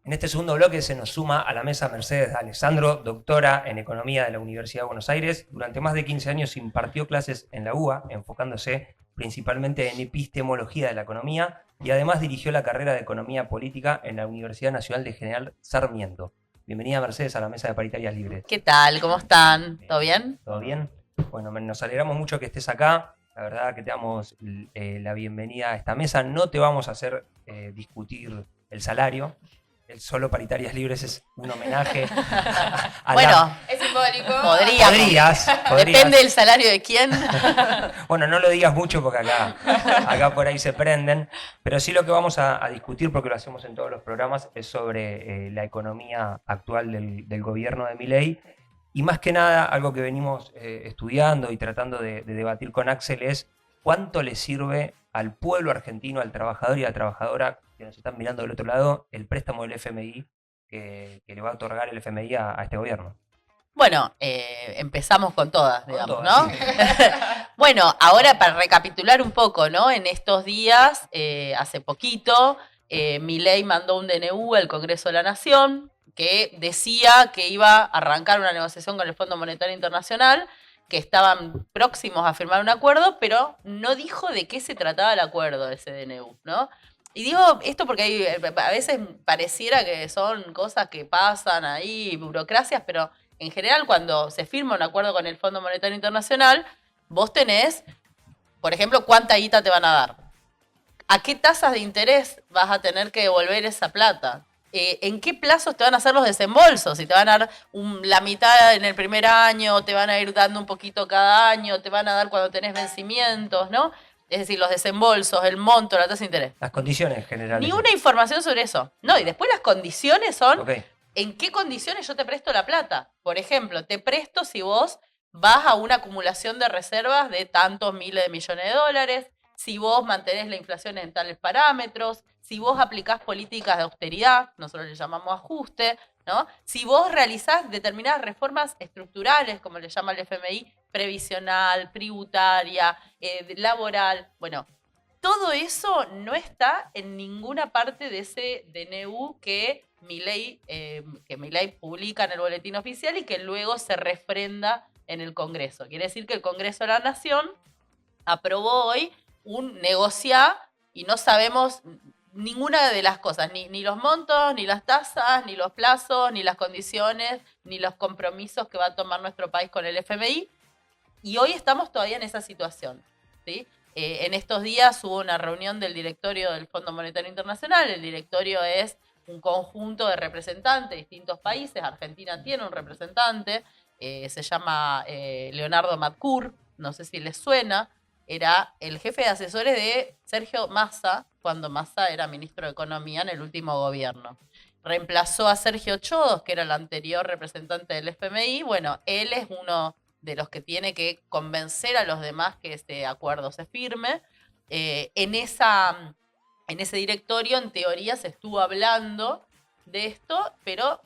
En este segundo bloque se nos suma a la mesa Mercedes Alessandro, doctora en Economía de la Universidad de Buenos Aires. Durante más de 15 años impartió clases en la UBA, enfocándose principalmente en epistemología de la economía, y además dirigió la carrera de Economía Política en la Universidad Nacional de General Sarmiento. Bienvenida, Mercedes, a la mesa de Paritarias Libres. ¿Qué tal? ¿Cómo están? ¿Todo bien? ¿Todo bien? Bueno, nos alegramos mucho que estés acá. La verdad que te damos la bienvenida a esta mesa. No te vamos a hacer discutir el salario. El solo Paritarias Libres es un homenaje a Bueno, es simbólico. Podrías. Depende del salario de quién. Bueno, no lo digas mucho porque acá por ahí se prenden, pero sí lo que vamos a discutir, porque lo hacemos en todos los programas, es sobre la economía actual del gobierno de Milei. Y más que nada, algo que venimos estudiando y tratando de debatir con Axel es cuánto le sirve al pueblo argentino, al trabajador y a la trabajadora que nos están mirando del otro lado, el préstamo del FMI que le va a otorgar el FMI a este gobierno. Bueno, empezamos con todas, digamos, Con todas, ¿no? sí. Bueno, ahora para recapitular un poco, ¿no? En estos días, hace poquito, Milei mandó un DNU al Congreso de la Nación que decía que iba a arrancar una negociación con el Fondo Monetario Internacional, que estaban próximos a firmar un acuerdo, pero no dijo de qué se trataba el acuerdo de ese DNU, ¿no? Y digo esto porque a veces pareciera que son cosas que pasan ahí, burocracias, pero en general cuando se firma un acuerdo con el Fondo Monetario Internacional, vos tenés, por ejemplo, cuánta guita te van a dar. ¿A qué tasas de interés vas a tener que devolver esa plata? ¿En qué plazos te van a hacer los desembolsos? Si te van a dar la mitad en el primer año, te van a ir dando un poquito cada año, te van a dar cuando tenés vencimientos, ¿no? Es decir, los desembolsos, el monto, la tasa de interés. Las condiciones generales. Ni una información sobre eso. No, y después las condiciones son Okay. en qué condiciones yo te presto la plata. Por ejemplo, te presto si vos vas a una acumulación de reservas de tantos miles de millones de dólares, si vos mantenés la inflación en tales parámetros, si vos aplicás políticas de austeridad, nosotros le llamamos ajuste, ¿no? Si vos realizás determinadas reformas estructurales, como le llama el FMI, previsional, tributaria, laboral, bueno, todo eso no está en ninguna parte de ese DNU que Milei publica en el boletín oficial y que luego se refrenda en el Congreso. Quiere decir que el Congreso de la Nación aprobó hoy un negociar y no sabemos ninguna de las cosas, ni los montos, ni las tasas, ni los plazos, ni las condiciones, ni los compromisos que va a tomar nuestro país con el FMI. Y hoy estamos todavía en esa situación, ¿sí? En estos días hubo una reunión del directorio del Fondo Monetario Internacional. El directorio es un conjunto de representantes de distintos países. Argentina tiene un representante, se llama Leonardo Matcur, no sé si les suena. Era el jefe de asesores de Sergio Massa, cuando Massa era ministro de Economía en el último gobierno. Reemplazó a Sergio Chodos, que era el anterior representante del FMI. Bueno, él es uno de los que tiene que convencer a los demás que este acuerdo se firme. En ese directorio, en teoría, se estuvo hablando de esto, pero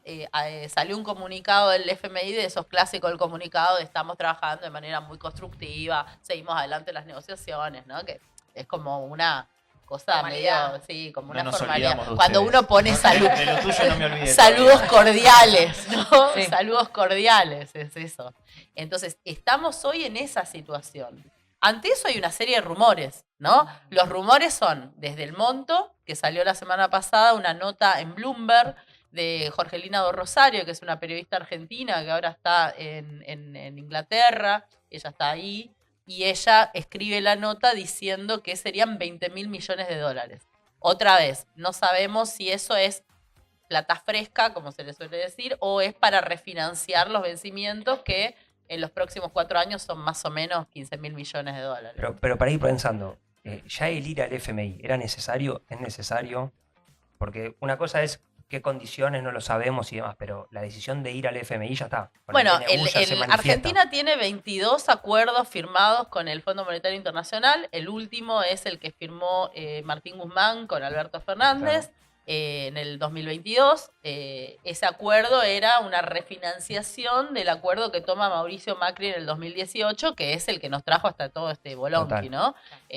salió un comunicado del FMI, de esos clásicos del comunicado de estamos trabajando de manera muy constructiva, seguimos adelante en las negociaciones, ¿no? Que es como una cosa formalidad. medio, sí, como No una nos formalidad. olvidamos de Cuando ustedes. uno pone salud, De lo tuyo no me olvidé. saludos cordiales, ¿no? Sí. Saludos cordiales, es eso. Entonces, estamos hoy en esa situación. Ante eso hay una serie de rumores, ¿no? Los rumores son desde el monto, que salió la semana pasada, una nota en Bloomberg de Jorgelina do Rosario, que es una periodista argentina que ahora está en Inglaterra, ella está ahí, y ella escribe la nota diciendo que serían 20.000 millones de dólares. Otra vez, no sabemos si eso es plata fresca, como se le suele decir, o es para refinanciar los vencimientos que en los próximos 4 años son más o menos 15.000 millones de dólares. Pero para ir pensando, ya el ir al FMI, ¿era necesario? ¿Es necesario? Porque una cosa es qué condiciones, no lo sabemos y demás, pero la decisión de ir al FMI ya está. Con Bueno, el DNU ya se manifiesta. Argentina tiene 22 acuerdos firmados con el Fondo Monetario Internacional. El último es el que firmó Martín Guzmán con Alberto Fernández. Claro. En el 2022. Ese acuerdo era una refinanciación del acuerdo que toma Mauricio Macri en el 2018, que es el que nos trajo hasta todo este bolonqui, ¿no?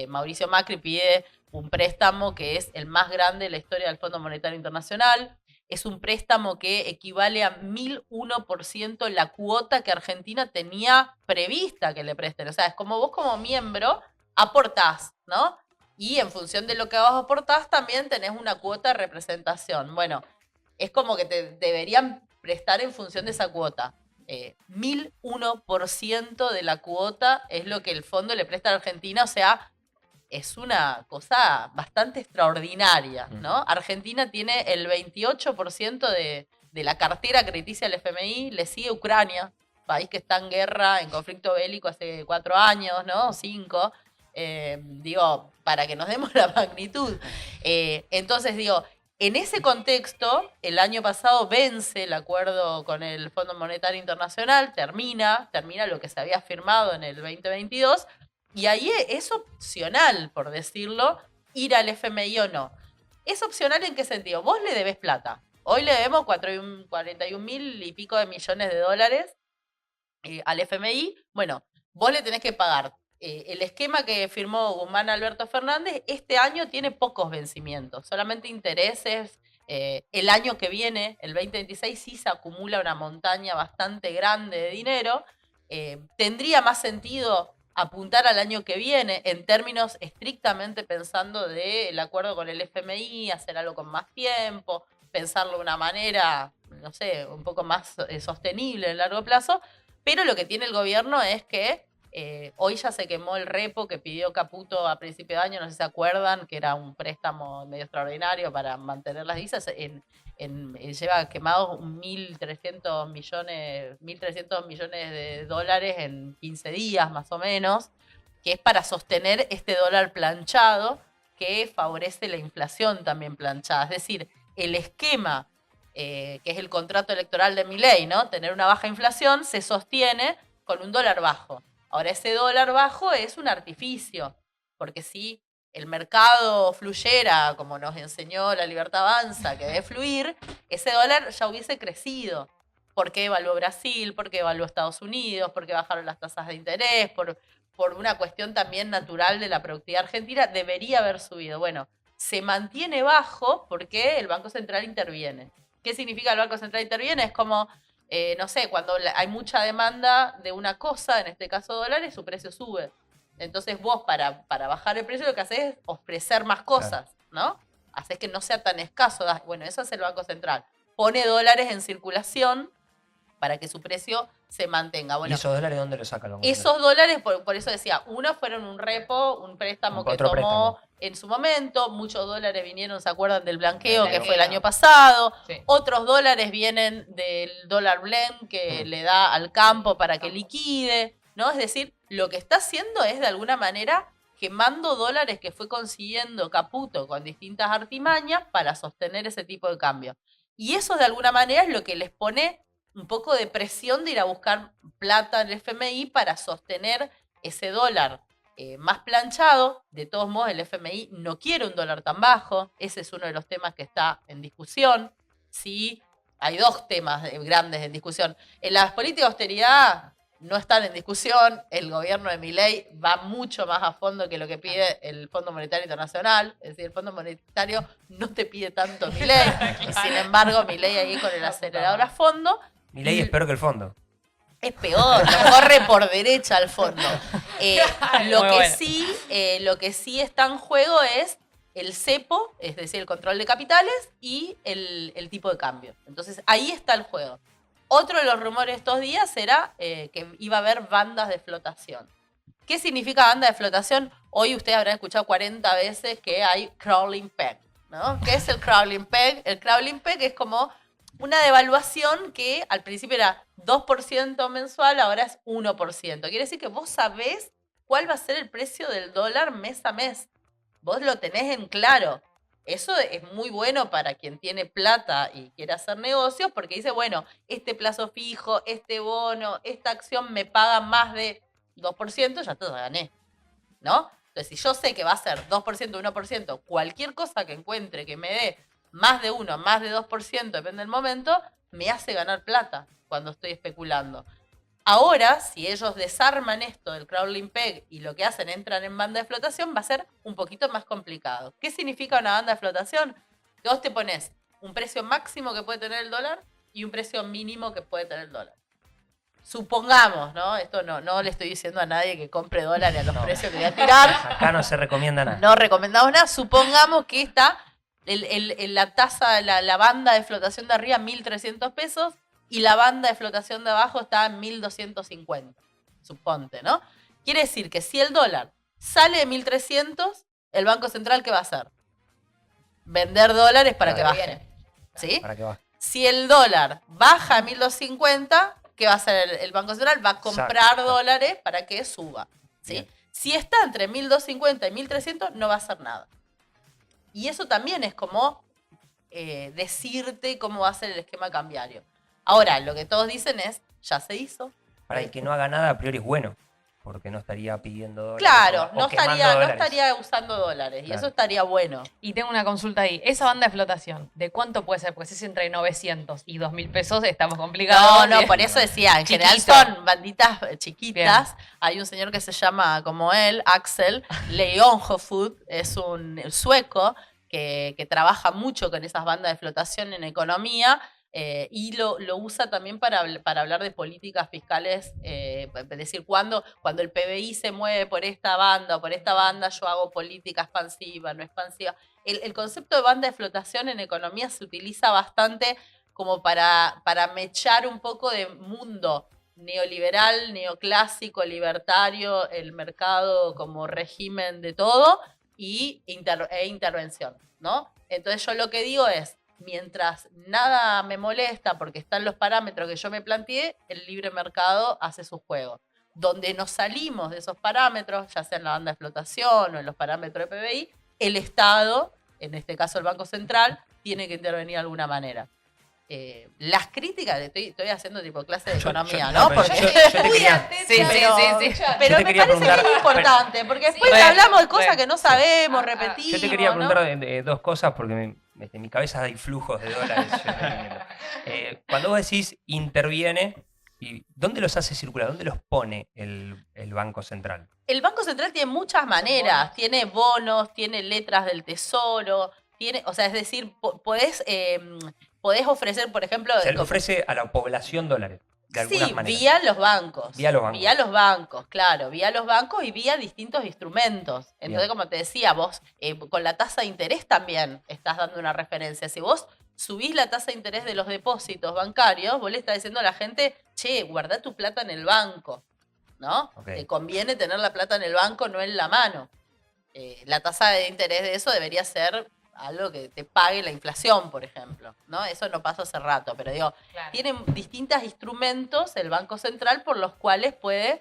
Mauricio Macri pide un préstamo que es el más grande de la historia del Fondo Monetario Internacional. es un préstamo que equivale a 1001% la cuota que Argentina tenía prevista que le presten. O sea, es como vos como miembro aportás, ¿no? Y en función de lo que vos aportás también tenés una cuota de representación. Bueno, es como que te deberían prestar en función de esa cuota. 1001% de la cuota es lo que el fondo le presta a Argentina, o sea, es una cosa bastante extraordinaria, ¿no? Argentina tiene el 28% de la cartera crediticia del FMI, le sigue Ucrania, país que está en guerra, en conflicto bélico hace 4 años, ¿no? 5. Digo, para que nos demos la magnitud. Entonces, digo, en ese contexto, el año pasado vence el acuerdo con el Fondo Monetario Internacional, termina lo que se había firmado en el 2022, y ahí es opcional, por decirlo, ir al FMI o no. ¿Es opcional en qué sentido? Vos le debes plata. Hoy le debemos 41.000 y pico de millones de dólares al FMI. Bueno, vos le tenés que pagar. El esquema que firmó Guzmán Alberto Fernández este año tiene pocos vencimientos, solamente intereses. El año que viene, el 2026, sí se acumula una montaña bastante grande de dinero. Tendría más sentido apuntar al año que viene en términos estrictamente pensando del acuerdo con el FMI, hacer algo con más tiempo, pensarlo de una manera, no sé, un poco más sostenible en largo plazo. Pero lo que tiene el gobierno es que hoy ya se quemó el repo que pidió Caputo a principio de año, no sé si se acuerdan, que era un préstamo medio extraordinario para mantener las divisas. Lleva quemados 1.300 millones de dólares en 15 días más o menos, que es para sostener este dólar planchado que favorece la inflación también planchada. Es decir, el esquema que es el contrato electoral de Milei, ¿no? Tener una baja inflación se sostiene con un dólar bajo. Ahora, ese dólar bajo es un artificio, porque si el mercado fluyera, como nos enseñó la Libertad Avanza, que debe fluir, ese dólar ya hubiese crecido. ¿Por qué evaluó Brasil? ¿Por qué evaluó Estados Unidos? ¿Por qué bajaron las tasas de interés? Por una cuestión también natural de la productividad argentina, debería haber subido. Bueno, se mantiene bajo porque el Banco Central interviene. ¿Qué significa el Banco Central interviene? Es como, no sé, cuando hay mucha demanda de una cosa, en este caso dólares, su precio sube. Entonces vos para bajar el precio lo que haces es ofrecer más cosas, ¿no? Haces que no sea tan escaso. Bueno, eso es el Banco Central. Pone dólares en circulación para que su precio se mantenga. Bueno, ¿y esos dólares dónde los saca el Banco esos Central? dólares, por eso decía, uno fueron un repo, un préstamo que Otro tomó préstamo. en su momento, muchos dólares vinieron, ¿se acuerdan del blanqueo que Blanqueo. fue el año pasado? Sí. Otros dólares vienen del dólar blend que le da al campo para que liquide, ¿no? Es decir, lo que está haciendo es de alguna manera quemando dólares que fue consiguiendo Caputo con distintas artimañas para sostener ese tipo de cambio. Y eso de alguna manera es lo que les pone un poco de presión de ir a buscar plata en el FMI para sostener ese dólar más planchado. De todos modos, el FMI no quiere un dólar tan bajo. Ese es uno de los temas que está en discusión. Sí, hay dos temas grandes en discusión. En las políticas de austeridad no están en discusión. El gobierno de Milei va mucho más a fondo que lo que pide el Fondo Monetario Internacional. Es decir, el Fondo Monetario no te pide tanto Milei. Y sin embargo, Milei ahí con el acelerador a fondo. Milei es peor que el fondo. Es peor, lo corre por derecha al fondo. Lo Muy que bueno. lo que sí está en juego es el cepo, es decir, el control de capitales y el tipo de cambio. Entonces, ahí está el juego. Otro de los rumores estos días era que iba a haber bandas de flotación. ¿Qué significa banda de flotación? Hoy ustedes habrán escuchado 40 veces que hay crawling peg, ¿no? ¿Qué es el crawling peg? El crawling peg es como una devaluación que al principio era 2% mensual, ahora es 1%. Quiere decir que vos sabés cuál va a ser el precio del dólar mes a mes. Vos lo tenés en claro. Eso es muy bueno para quien tiene plata y quiere hacer negocios porque dice, bueno, este plazo fijo, este bono, esta acción me paga más de 2%, ya todo gané, ¿no? Entonces, si yo sé que va a ser 2%, 1%, cualquier cosa que encuentre que me dé más de 1, más de 2%, depende del momento, me hace ganar plata cuando estoy especulando. Ahora, si ellos desarman esto del crawling peg y lo que hacen, entran en banda de flotación, va a ser un poquito más complicado. ¿Qué significa una banda de flotación? Que vos te pones un precio máximo que puede tener el dólar y un precio mínimo que puede tener el dólar. Supongamos, ¿no? Esto no le estoy diciendo a nadie que compre dólares a los precios que voy a tirar. Acá no se recomienda nada. No recomendamos nada. Supongamos que está la tasa, la banda de flotación de arriba 1.300 pesos y la banda de flotación de abajo está en 1.250. Suponte, ¿no? Quiere decir que si el dólar sale de 1.300, el Banco Central, ¿qué va a hacer? Vender dólares para que baje. ¿Sí? Para que baje. Si el dólar baja a 1.250, ¿qué va a hacer el Banco Central? Va a comprar dólares para que suba. ¿Sí? Bien. Si está entre 1.250 y 1.300, no va a hacer nada. Y eso también es como decirte cómo va a ser el esquema cambiario. Ahora, lo que todos dicen es, ya se hizo. Para el que no haga nada, a priori es bueno, porque no estaría pidiendo dólares. Claro, o no quemando dólares. estaría usando dólares. Claro. Y eso estaría bueno. Y tengo una consulta ahí. Esa banda de flotación, ¿de cuánto puede ser? Pues si es entre 900 y 2.000 pesos, estamos complicados. No, por eso decía, en general Chiquito. son banditas chiquitas. Hay un señor que se llama, como él, Axel Leonhofood, es un sueco que trabaja mucho con esas bandas de flotación en economía. Y lo usa también para hablar de políticas fiscales, es decir, cuando el PBI se mueve por esta banda o por esta banda, yo hago política expansiva, no expansiva. El concepto de banda de flotación en economía se utiliza bastante como para mechar un poco de mundo neoliberal, neoclásico, libertario, el mercado como régimen de todo e intervención, ¿no? Entonces yo lo que digo es, mientras nada me molesta porque están los parámetros que yo me planteé, el libre mercado hace su juego. Donde nos salimos de esos parámetros, ya sea en la banda de flotación o en los parámetros de PBI, el Estado, en este caso el Banco Central, tiene que intervenir de alguna manera. Las críticas, estoy haciendo tipo clase de economía, ¿no? pero Porque yo te quería- Sí. pero te me quería parece preguntar- bien importante, porque después Sí. hablamos de cosas Bueno. que no sabemos, repetimos. Yo te quería ¿no? preguntar de dos cosas, porque en mi cabeza hay flujos de dólares. Yo estoy viendo. Cuando vos decís interviene, ¿y dónde los hace circular? ¿Dónde los pone el Banco Central? El Banco Central tiene muchas maneras, tiene bonos, tiene letras del tesoro, o sea, es decir, podés ofrecer, por ejemplo, Se le ofrece a la población dólares, de algunas maneras. vía los bancos. Vía los bancos. Vía los bancos, claro, vía los bancos y vía distintos instrumentos. Entonces, Bien. como te decía, vos con la tasa de interés también estás dando una referencia. Si vos subís la tasa de interés de los depósitos bancarios, vos le estás diciendo a la gente, che, guardá tu plata en el banco, ¿no? Ok. Te conviene tener la plata en el banco, no en la mano. La tasa de interés de eso debería ser algo que te pague la inflación, por ejemplo, ¿no? Eso no pasó hace rato, pero digo, Claro. tiene distintos instrumentos el Banco Central por los cuales puede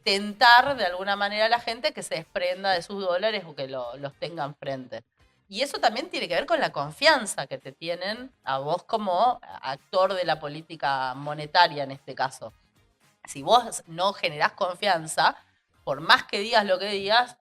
tentar de alguna manera a la gente que se desprenda de sus dólares o que los tengan frente. Y eso también tiene que ver con la confianza que te tienen a vos como actor de la política monetaria en este caso. Si vos no generás confianza, por más que digas lo que digas,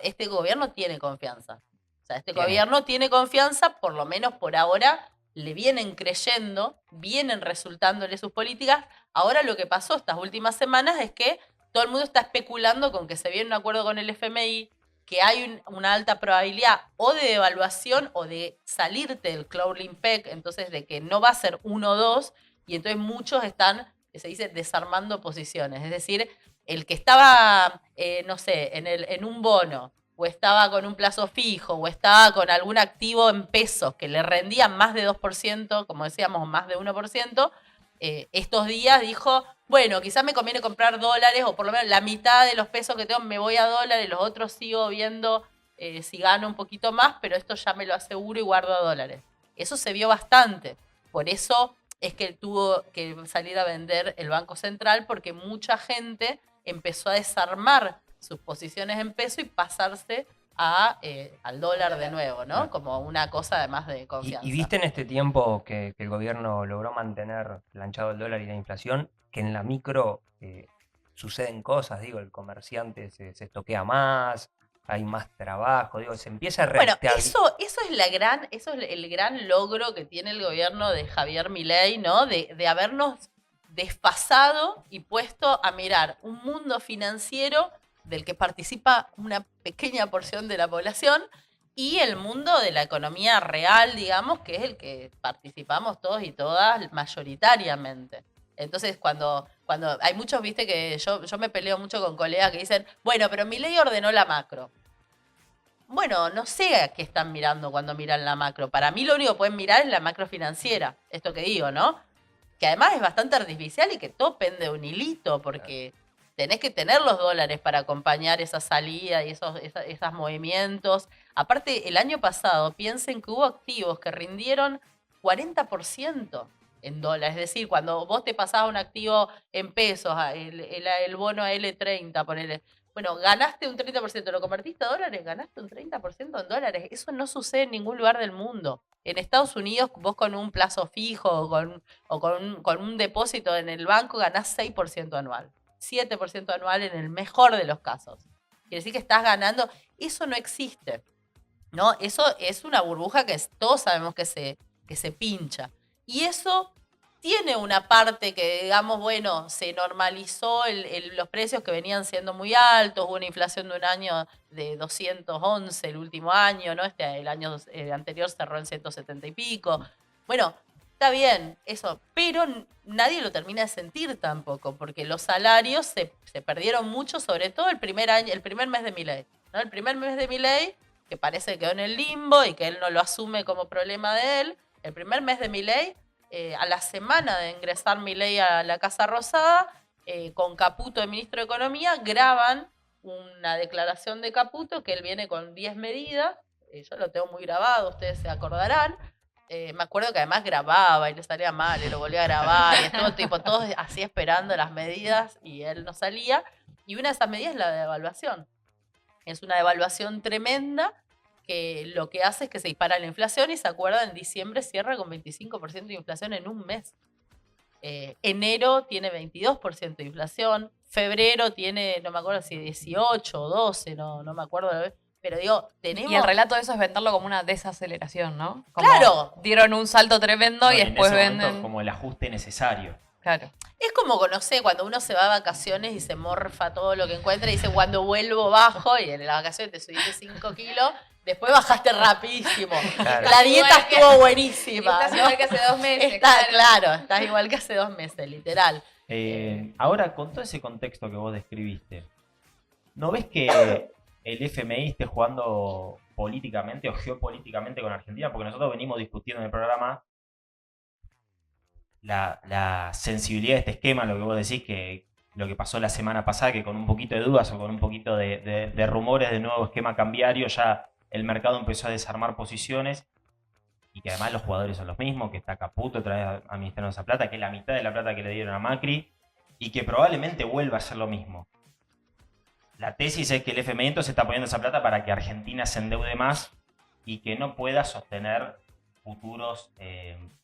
este gobierno tiene confianza. O sea, este gobierno tiene confianza, por lo menos por ahora, le vienen creyendo, vienen resultándole sus políticas. Ahora lo que pasó estas últimas semanas es que todo el mundo está especulando con que se viene un acuerdo con el FMI, que hay una alta probabilidad o de devaluación o de salirte del closing peg, entonces de que no va a ser 1 o 2, y entonces muchos están, que se dice, desarmando posiciones. Es decir, el que estaba, no sé, en un bono, o estaba con un plazo fijo, o estaba con algún activo en pesos que le rendía más de 2%, como decíamos, más de 1%, estos días dijo, bueno, quizás me conviene comprar dólares, o por lo menos la mitad de los pesos que tengo me voy a dólares, los otros sigo viendo si gano un poquito más, pero esto ya me lo aseguro y guardo a dólares. Eso se vio bastante. Por eso es que tuvo que salir a vender el Banco Central, porque mucha gente empezó a desarmar sus posiciones en peso y pasarse al dólar de nuevo, ¿no? Claro. Como una cosa además de confianza. ¿Y viste en este tiempo que el gobierno logró mantener planchado el dólar y la inflación, que en la micro suceden cosas? Digo, el comerciante se estoquea más, hay más trabajo, digo, se empieza a Bueno, restabilizar. eso es el gran logro que tiene el gobierno de Javier Milei, ¿no? De habernos desfasado y puesto a mirar un mundo financiero del que participa una pequeña porción de la población y el mundo de la economía real, digamos, que es el que participamos todos y todas mayoritariamente. Entonces, cuando hay muchos, viste, que yo me peleo mucho con colegas que dicen, bueno, pero Milei ordenó la macro. Bueno, no sé a qué están mirando cuando miran la macro. Para mí lo único que pueden mirar es la macro financiera, esto que digo, ¿no? Que además es bastante artificial y que todo pende de un hilito, porque tenés que tener los dólares para acompañar esa salida y esos movimientos. Aparte, el año pasado, piensen que hubo activos que rindieron 40% en dólares. Es decir, cuando vos te pasabas un activo en pesos, el bono a L30, ponele, bueno, ganaste un 30%, lo convertiste a dólares, ganaste un 30% en dólares. Eso no sucede en ningún lugar del mundo. En Estados Unidos, vos con un plazo fijo con un depósito en el banco ganás 6% anual, 7% anual en el mejor de los casos. Quiere decir que estás ganando. Eso no existe, ¿no? Eso es una burbuja que todos sabemos que se pincha. Y eso tiene una parte que, digamos, bueno, se normalizó los precios que venían siendo muy altos, hubo una inflación de un año de 211 el último año, ¿no? El año anterior cerró en 170 y pico. Bueno, está bien eso, pero nadie lo termina de sentir tampoco, porque los salarios se perdieron mucho, sobre todo el primer mes de Milei, ¿no? El primer mes de Milei, que parece que quedó en el limbo y que él no lo asume como problema de él, el primer mes de Milei, a la semana de ingresar Milei a la Casa Rosada, con Caputo, el ministro de Economía, graban una declaración de Caputo que él viene con 10 medidas. Yo lo tengo muy grabado, ustedes se acordarán. Me acuerdo que además grababa y le salía mal y lo volvía a grabar y estuvo tipo todos así esperando las medidas y él no salía. Y una de esas medidas es la devaluación. Es una devaluación tremenda que lo que hace es que se dispara la inflación y se acuerda, en diciembre cierra con 25% de inflación en un mes. Enero tiene 22% de inflación, febrero tiene, no me acuerdo si 18 o 12, no me acuerdo, pero digo, tenemos... Y el relato de eso es venderlo como una desaceleración, ¿no? Como ¡claro! dieron un salto tremendo y en después ese momento, venden... como el ajuste necesario. Claro. Es como, no sé, cuando uno se va a vacaciones y se morfa todo lo que encuentra y dice, cuando vuelvo bajo, y en las vacaciones te subiste 5 kilos, después bajaste rapidísimo. Claro. La dieta Igual que- estuvo buenísima. Estás ¿no? igual que hace 2 meses. Estás igual que hace 2 meses, literal. Ahora, con todo ese contexto que vos describiste, ¿no ves que el FMI esté jugando políticamente o geopolíticamente con Argentina? Porque nosotros venimos discutiendo en el programa la sensibilidad de este esquema, lo que vos decís, que lo que pasó la semana pasada, que con un poquito de dudas o con un poquito de rumores de nuevo esquema cambiario, ya el mercado empezó a desarmar posiciones y que además los jugadores son los mismos, que está Caputo otra vez administrando esa plata, que es la mitad de la plata que le dieron a Macri, y que probablemente vuelva a ser lo mismo. La tesis es que el FMI entonces está poniendo esa plata para que Argentina se endeude más y que no pueda sostener futuros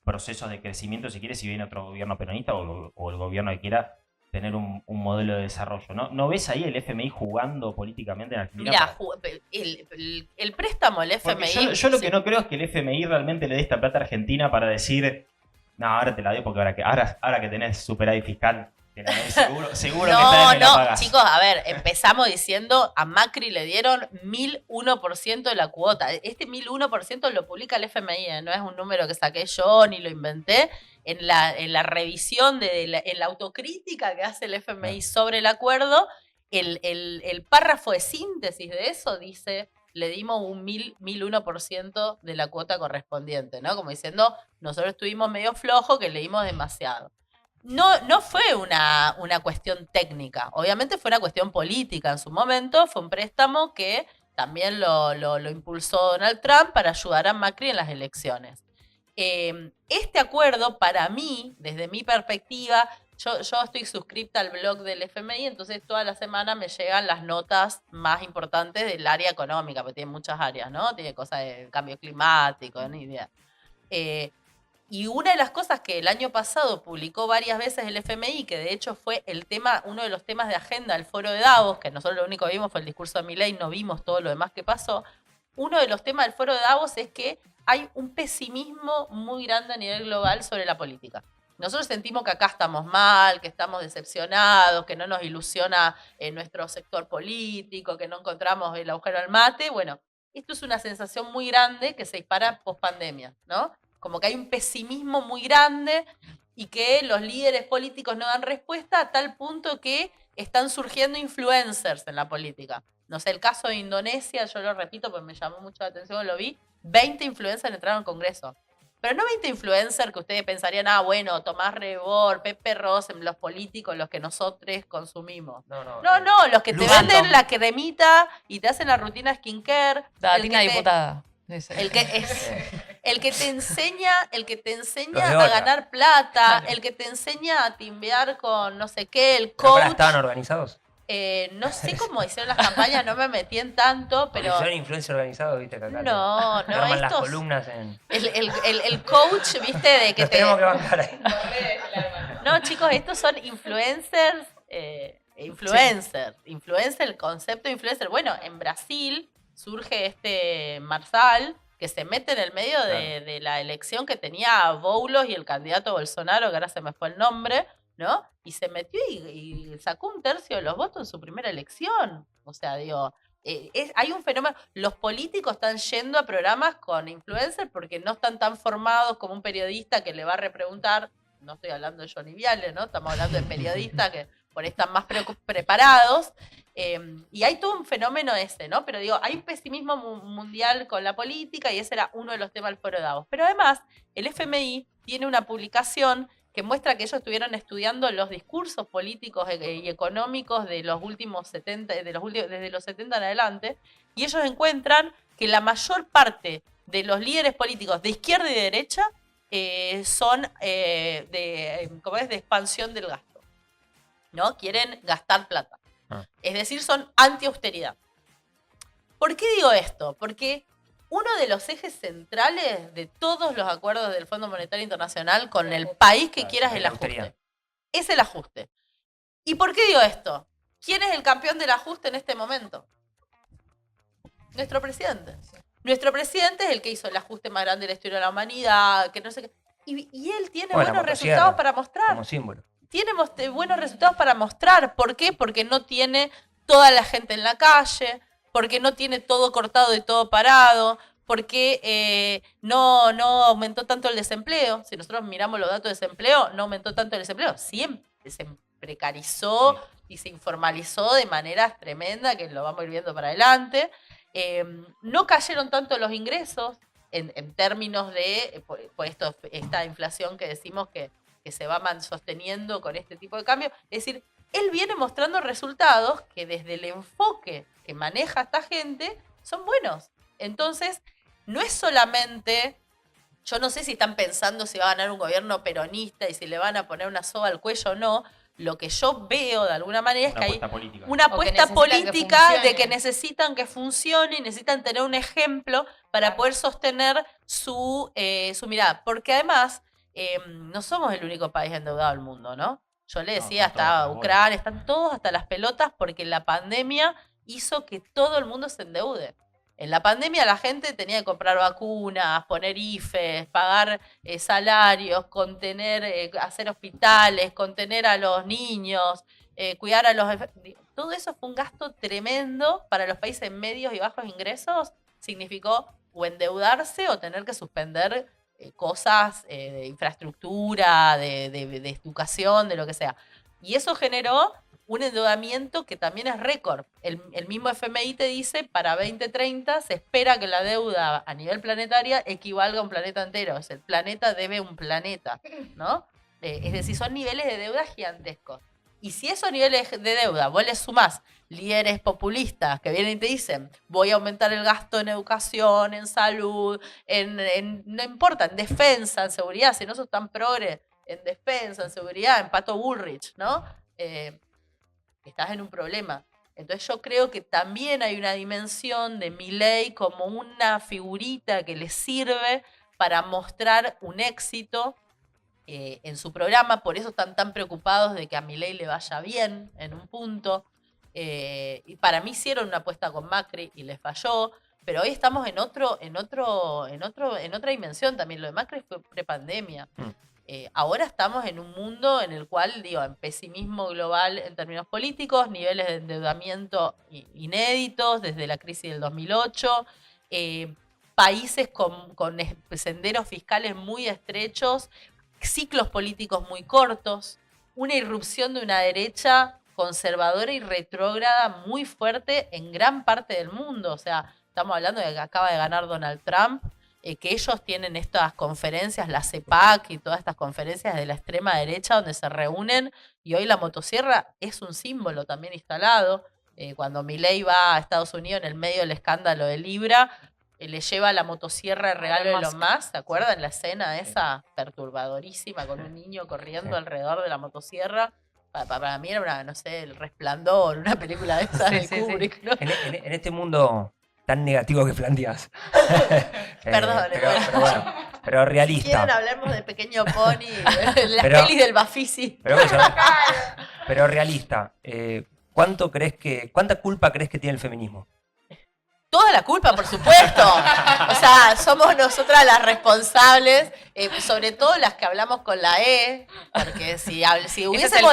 procesos de crecimiento, si quiere, si viene otro gobierno peronista o el gobierno que quiera tener un modelo de desarrollo. ¿No ves ahí el FMI jugando políticamente en Argentina? Mira, el préstamo, el Porque FMI... yo lo que no creo es que el FMI realmente le dé esta plata a Argentina para decir, no, ahora te la doy porque ahora que tenés superávit fiscal, te la doy seguro que esta vez me la pagás. Chicos, a ver, empezamos diciendo, a Macri le dieron 1001% de la cuota. Este 1001% lo publica el FMI, no es un número que saqué yo ni lo inventé. En la revisión, en la autocrítica que hace el FMI sobre el acuerdo, el párrafo de síntesis de eso dice, le dimos un 1001% de la cuota correspondiente, ¿no? Como diciendo, nosotros estuvimos medio flojos que le dimos demasiado. No fue una cuestión técnica, obviamente fue una cuestión política en su momento, fue un préstamo que también lo impulsó Donald Trump para ayudar a Macri en las elecciones. Este acuerdo, para mí, desde mi perspectiva, yo estoy suscripta al blog del FMI, entonces toda la semana me llegan las notas más importantes del área económica, porque tiene muchas áreas, ¿no? Tiene cosas de cambio climático, ni idea. Y una de las cosas que el año pasado publicó varias veces el FMI, que de hecho fue uno de los temas de agenda del foro de Davos, que nosotros lo único que vimos fue el discurso de Milei, no vimos todo lo demás que pasó. Uno de los temas del foro de Davos es que hay un pesimismo muy grande a nivel global sobre la política. Nosotros sentimos que acá estamos mal, que estamos decepcionados, que no nos ilusiona nuestro sector político, que no encontramos el agujero al mate. Bueno, esto es una sensación muy grande que se dispara post pandemia, ¿no? Como que hay un pesimismo muy grande y que los líderes políticos no dan respuesta a tal punto que están surgiendo influencers en la política. No sé, el caso de Indonesia, yo lo repito porque me llamó mucho la atención, lo vi, 20 influencers entraron al Congreso. Pero no 20 influencers que ustedes pensarían, bueno, Tomás Rebord, Pepe Rosen, los políticos, los que nosotros consumimos. No, los que te Luz venden Phantom. la cremita y te hacen la rutina skincare. La el Tina que te- diputada. Ese. el que es el que te enseña Los de a otra. ganar plata, Claro. el que te enseña a timbear con no sé qué, el Pero pará, coach. ¿estaban organizados? No sé cómo hicieron las campañas, no me metí en tanto, Porque pero si son influencers organizados, viste que acá no, te arman las estos, columnas en... el coach, viste, de que Nos te... tenemos que bancar ahí. No, chicos, estos son influencers, influencer, el concepto de influencer. Bueno, en Brasil surge este Marsal, que se mete en el medio de la elección que tenía a Boulos y el candidato Bolsonaro, que ahora se me fue el nombre, ¿no? Y se metió y sacó 1/3 de los votos en su primera elección. O sea, digo, hay un fenómeno. Los políticos están yendo a programas con influencers porque no están tan formados como un periodista que le va a repreguntar. No estoy hablando de Johnny Viale, ¿no? Estamos hablando de periodistas que por ahí están más preparados. Y hay todo un fenómeno ese, ¿no? Pero digo, hay un pesimismo mundial con la política y ese era uno de los temas del Foro de Davos. Pero además, el FMI tiene una publicación que muestra que ellos estuvieron estudiando los discursos políticos y económicos de los últimos 70, desde los 70 en adelante, y ellos encuentran que la mayor parte de los líderes políticos de izquierda y de derecha son de expansión del gasto, ¿no? Quieren gastar plata. Es decir, son anti-austeridad. ¿Por qué digo esto? Porque uno de los ejes centrales de todos los acuerdos del Fondo Monetario Internacional con el país que quieras es el ajuste. Es el ajuste. ¿Y por qué digo esto? ¿Quién es el campeón del ajuste en este momento? Nuestro presidente. Nuestro presidente es el que hizo el ajuste más grande de la historia de la humanidad, que no sé qué. Y él tiene buenos resultados para mostrar. Como símbolo. Tiene buenos resultados para mostrar. ¿Por qué? Porque no tiene toda la gente en la calle, porque no tiene todo cortado y todo parado, porque no aumentó tanto el desempleo. Si nosotros miramos los datos de desempleo, no aumentó tanto el desempleo. Siempre se precarizó y se informalizó de maneras tremendas, que lo vamos a ir viendo para adelante. No cayeron tanto los ingresos en términos de esta inflación que decimos que se va sosteniendo con este tipo de cambio. Es decir, él viene mostrando resultados que desde el enfoque que maneja esta gente son buenos. Entonces, no es solamente, yo no sé si están pensando si va a ganar un gobierno peronista y si le van a poner una soga al cuello o no. Lo que yo veo de alguna manera es que hay una apuesta política de que necesitan que funcione y necesitan tener un ejemplo para poder sostener su mirada. Porque además, no somos el único país endeudado del mundo, ¿no? Yo le decía, hasta Ucrania, están todos hasta las pelotas porque la pandemia hizo que todo el mundo se endeude. En la pandemia la gente tenía que comprar vacunas, poner IFES, pagar salarios, hacer hospitales, contener a los niños, cuidar a los... Todo eso fue un gasto tremendo para los países medios y bajos ingresos. Significó o endeudarse o tener que suspender cosas de infraestructura, de educación, de lo que sea. Y eso generó un endeudamiento que también es récord. El mismo FMI te dice, para 2030 se espera que la deuda a nivel planetaria equivalga a un planeta entero. O sea, el planeta debe un planeta, ¿no? Es decir, son niveles de deuda gigantescos. Y si esos niveles de deuda vos le sumás líderes populistas que vienen y te dicen, voy a aumentar el gasto en educación, en salud, no importa, en defensa, en seguridad, si no sos tan progre, en defensa, en seguridad, en Pato Bullrich, ¿no? Estás en un problema. Entonces yo creo que también hay una dimensión de Milei como una figurita que le sirve para mostrar un éxito en su programa. Por eso están tan preocupados de que a Milei le vaya bien en un punto. Y para mí hicieron una apuesta con Macri y les falló. Pero hoy estamos en otra dimensión también. Lo de Macri fue prepandemia. Ahora estamos en un mundo en el cual, digo, en pesimismo global en términos políticos, niveles de endeudamiento inéditos desde la crisis del 2008, países con senderos fiscales muy estrechos, ciclos políticos muy cortos, una irrupción de una derecha conservadora y retrógrada muy fuerte en gran parte del mundo. O sea, estamos hablando de que acaba de ganar Donald Trump, que ellos tienen estas conferencias, la CEPAC y todas estas conferencias de la extrema derecha donde se reúnen, y hoy la motosierra es un símbolo también instalado. Cuando Milei va a Estados Unidos en el medio del escándalo de Libra, le lleva la motosierra de regalo de Elon Musk, ¿se acuerdan? La escena esa perturbadorísima con un niño corriendo alrededor de la motosierra. Para mí era una, no sé, El Resplandor, una película de esa de Kubrick, ¿no? En este mundo tan negativo que planteas. Perdón, pero bueno, pero si realista. quieren hablemos de Pequeño Pony, la peli del Bafisi. Pero realista. ¿Cuánta culpa crees que tiene el feminismo? Toda la culpa, por supuesto. O sea, somos nosotras las responsables, sobre todo las que hablamos con la E, porque si hubiésemos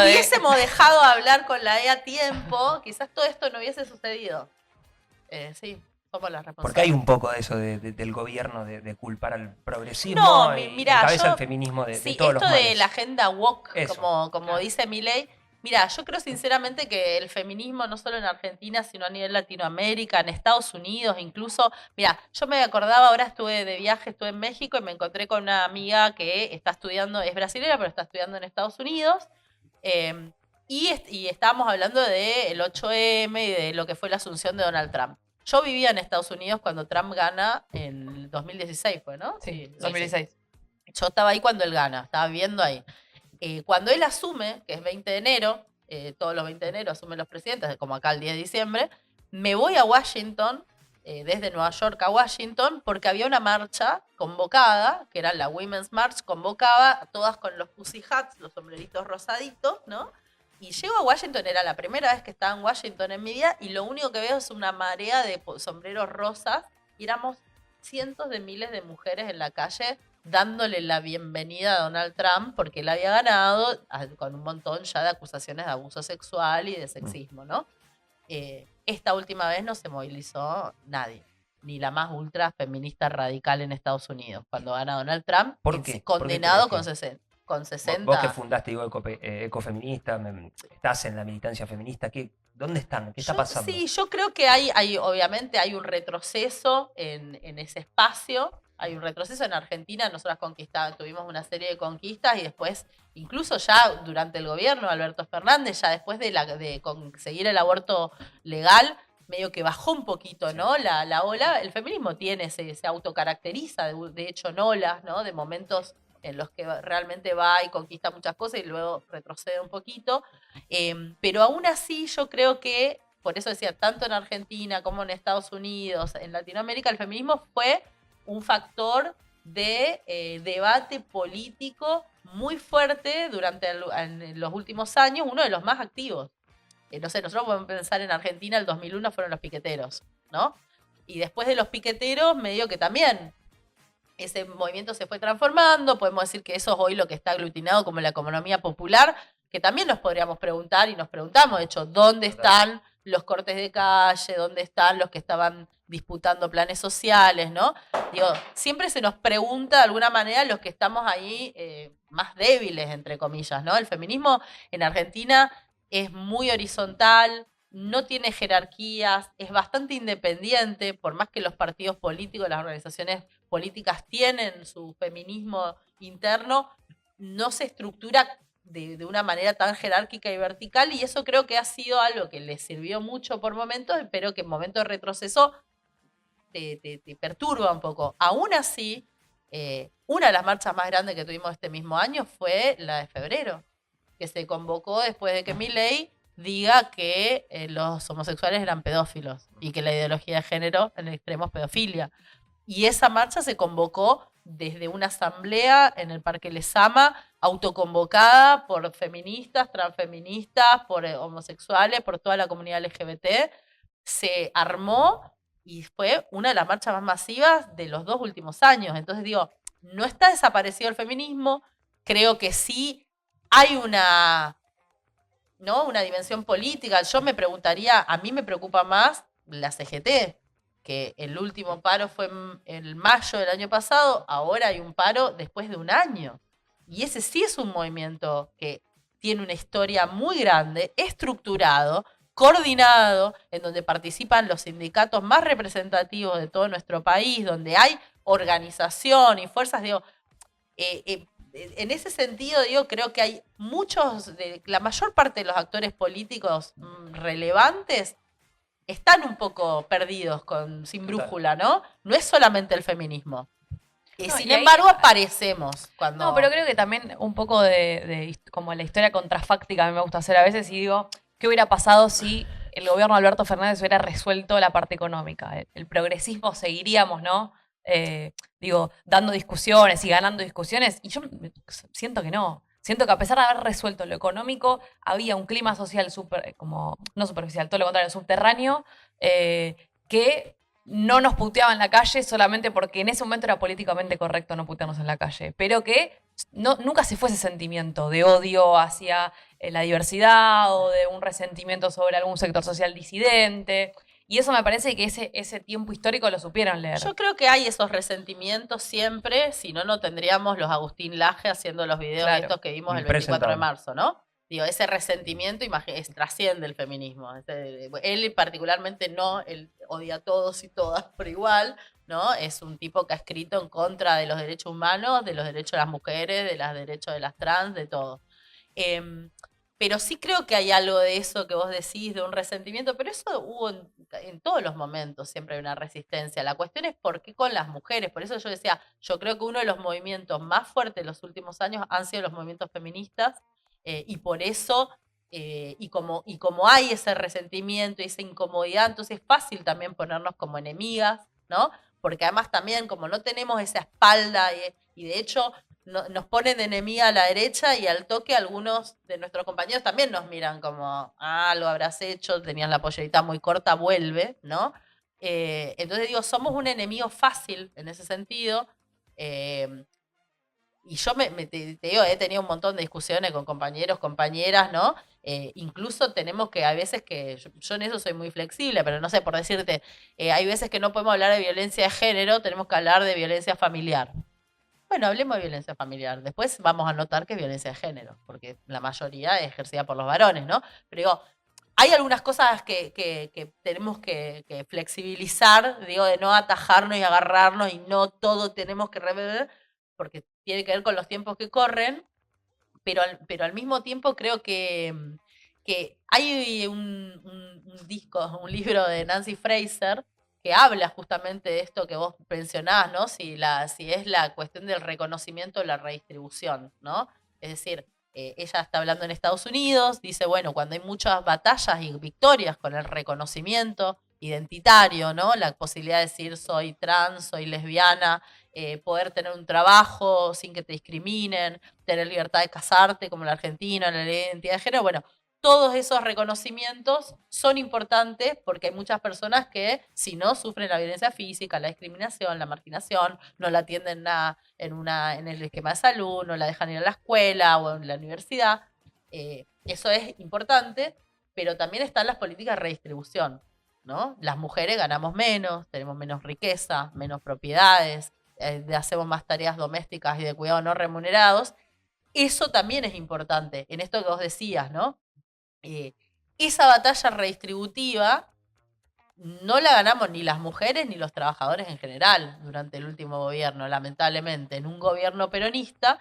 hubiésemos dejado hablar con la E a tiempo, quizás todo esto no hubiese sucedido. Sí, somos las responsables. Porque hay un poco de eso del gobierno de culpar al progresismo No, y mira, encabeza el feminismo de todos los esto males. de la agenda woke, Eso. como dice Milei. Mira, yo creo sinceramente que el feminismo no solo en Argentina, sino a nivel Latinoamérica, en Estados Unidos incluso. Mira, yo me acordaba, ahora estuve de viaje, estuve en México y me encontré con una amiga que está estudiando, es brasilera, pero está estudiando en Estados Unidos. Y estábamos hablando del 8M y de lo que fue la asunción de Donald Trump. Yo vivía en Estados Unidos cuando Trump gana en 2016, fue, ¿no? Sí, 2016. Yo estaba ahí cuando él gana, estaba viviendo ahí. Cuando él asume, que es 20 de enero, todos los 20 de enero asumen los presidentes, como acá el 10 de diciembre, me voy a Washington, desde Nueva York a Washington, porque había una marcha convocada, que era la Women's March, convocaba todas con los pussy hats, los sombreritos rosaditos, ¿no? Y llego a Washington, era la primera vez que estaba en Washington en mi vida, y lo único que veo es una marea de sombreros rosas, y éramos cientos de miles de mujeres en la calle dándole la bienvenida a Donald Trump porque él había ganado con un montón ya de acusaciones de abuso sexual y de sexismo, ¿no? Esta última vez no se movilizó nadie, ni la más ultra feminista radical en Estados Unidos. Cuando gana Donald Trump, ¿Por qué? condenado ¿Por qué con 60. Vos que fundaste Ecofeminista, estás en la militancia feminista, ¿dónde están? ¿Qué está pasando? Sí, yo creo que hay obviamente hay un retroceso en ese espacio. Hay un retroceso en Argentina, nosotras tuvimos una serie de conquistas y después, incluso ya durante el gobierno de Alberto Fernández, ya después de conseguir el aborto legal, medio que bajó un poquito, ¿no? La ola. El feminismo se autocaracteriza, de hecho, en olas, ¿no? De momentos en los que realmente va y conquista muchas cosas y luego retrocede un poquito. Pero aún así yo creo que, por eso decía, tanto en Argentina como en Estados Unidos, en Latinoamérica, el feminismo fue un factor de debate político muy fuerte en los últimos años, uno de los más activos. No sé, nosotros podemos pensar en Argentina, el 2001 fueron los piqueteros, ¿no? Y después de los piqueteros, medio que también ese movimiento se fue transformando, podemos decir que eso es hoy lo que está aglutinado como la economía popular, que también nos podríamos preguntar y nos preguntamos, de hecho, ¿dónde están los cortes de calle? ¿Dónde están los que estaban disputando planes sociales, ¿no? Digo, siempre se nos pregunta de alguna manera los que estamos ahí más débiles, entre comillas, ¿no? El feminismo en Argentina es muy horizontal, no tiene jerarquías, es bastante independiente, por más que los partidos políticos, las organizaciones políticas tienen su feminismo interno, no se estructura de una manera tan jerárquica y vertical, y eso creo que ha sido algo que les sirvió mucho por momentos, pero que en momentos de retroceso te perturba un poco. Aún así, una de las marchas más grandes que tuvimos este mismo año fue la de febrero, que se convocó después de que Milei diga que los homosexuales eran pedófilos y que la ideología de género en el extremo es pedofilia. Y esa marcha se convocó desde una asamblea en el Parque Lezama, autoconvocada por feministas, transfeministas, por homosexuales, por toda la comunidad LGBT. Se armó y fue una de las marchas más masivas de los 2 últimos años. Entonces digo, no está desaparecido el feminismo, creo que sí hay una dimensión política. Yo me preguntaría, a mí me preocupa más la CGT, que el último paro fue en mayo del año pasado, ahora hay un paro después de un año. Y ese sí es un movimiento que tiene una historia muy grande, estructurado, coordinado, en donde participan los sindicatos más representativos de todo nuestro país, donde hay organización y fuerzas, digo, en ese sentido, digo, creo que hay la mayor parte de los actores políticos relevantes están un poco perdidos, sin Total. brújula, ¿no? No es solamente el feminismo. No, Sin y ahí- embargo, aparecemos cuando... No, pero creo que también un poco como la historia contrafáctica a mí me gusta hacer a veces y digo, ¿qué hubiera pasado si el gobierno de Alberto Fernández hubiera resuelto la parte económica? El progresismo seguiríamos, ¿no? Digo, dando discusiones y ganando discusiones, y yo siento que no. Siento que a pesar de haber resuelto lo económico, había un clima social como, no superficial, todo lo contrario, subterráneo, que no nos puteaba en la calle solamente porque en ese momento era políticamente correcto no putearnos en la calle, pero que nunca se fue ese sentimiento de odio hacia la diversidad o de un resentimiento sobre algún sector social disidente. Y eso me parece que ese tiempo histórico lo supieron leer. Yo creo que hay esos resentimientos siempre, si no, no tendríamos los Agustín Laje haciendo los videos Claro. estos que vimos el 24 de Impresentable. marzo, ¿no? Digo, ese resentimiento trasciende el feminismo. Él particularmente no, él odia a todos y todas por igual, ¿no? Es un tipo que ha escrito en contra de los derechos humanos, de los derechos de las mujeres, de los derechos de las trans, de todo. Pero sí creo que hay algo de eso que vos decís, de un resentimiento, pero eso hubo en todos los momentos, siempre hay una resistencia. La cuestión es por qué con las mujeres. Por eso yo decía, yo creo que uno de los movimientos más fuertes de los últimos años han sido los movimientos feministas, y por eso, y como hay ese resentimiento y esa incomodidad, entonces es fácil también ponernos como enemigas, ¿no? Porque además también como no tenemos esa espalda y de hecho nos ponen de enemiga a la derecha y al toque algunos de nuestros compañeros también nos miran como, lo habrás hecho, tenías la pollerita muy corta, vuelve, ¿no? Entonces digo, somos un enemigo fácil en ese sentido. Y yo te digo, he tenido un montón de discusiones con compañeros, compañeras, ¿no? Incluso tenemos que, hay veces que, yo en eso soy muy flexible, pero no sé, por decirte, hay veces que no podemos hablar de violencia de género, tenemos que hablar de violencia familiar. Bueno, hablemos de violencia familiar. Después vamos a notar que es violencia de género, porque la mayoría es ejercida por los varones, ¿no? Pero digo, hay algunas cosas que tenemos que flexibilizar, digo, de no atajarnos y agarrarnos y no todo tenemos que rever, porque tiene que ver con los tiempos que corren, pero al mismo tiempo creo que hay un disco, un libro de Nancy Fraser que habla justamente de esto que vos mencionás, ¿no? Si es la cuestión del reconocimiento o la redistribución, ¿no? Es decir, ella está hablando en Estados Unidos, dice, bueno, cuando hay muchas batallas y victorias con el reconocimiento identitario, ¿no? La posibilidad de decir soy trans, soy lesbiana, poder tener un trabajo sin que te discriminen, tener libertad de casarte como en la Argentina, en la ley de identidad de género, bueno, todos esos reconocimientos son importantes porque hay muchas personas que, si no, sufren la violencia física, la discriminación, la marginación, no la atienden en el esquema de salud, no la dejan ir a la escuela o en la universidad. Eso es importante, pero también están las políticas de redistribución, ¿no? Las mujeres ganamos menos, tenemos menos riqueza, menos propiedades, hacemos más tareas domésticas y de cuidado no remunerados. Eso también es importante, en esto que vos decías, ¿no? Esa batalla redistributiva no la ganamos ni las mujeres ni los trabajadores en general durante el último gobierno, lamentablemente, en un gobierno peronista.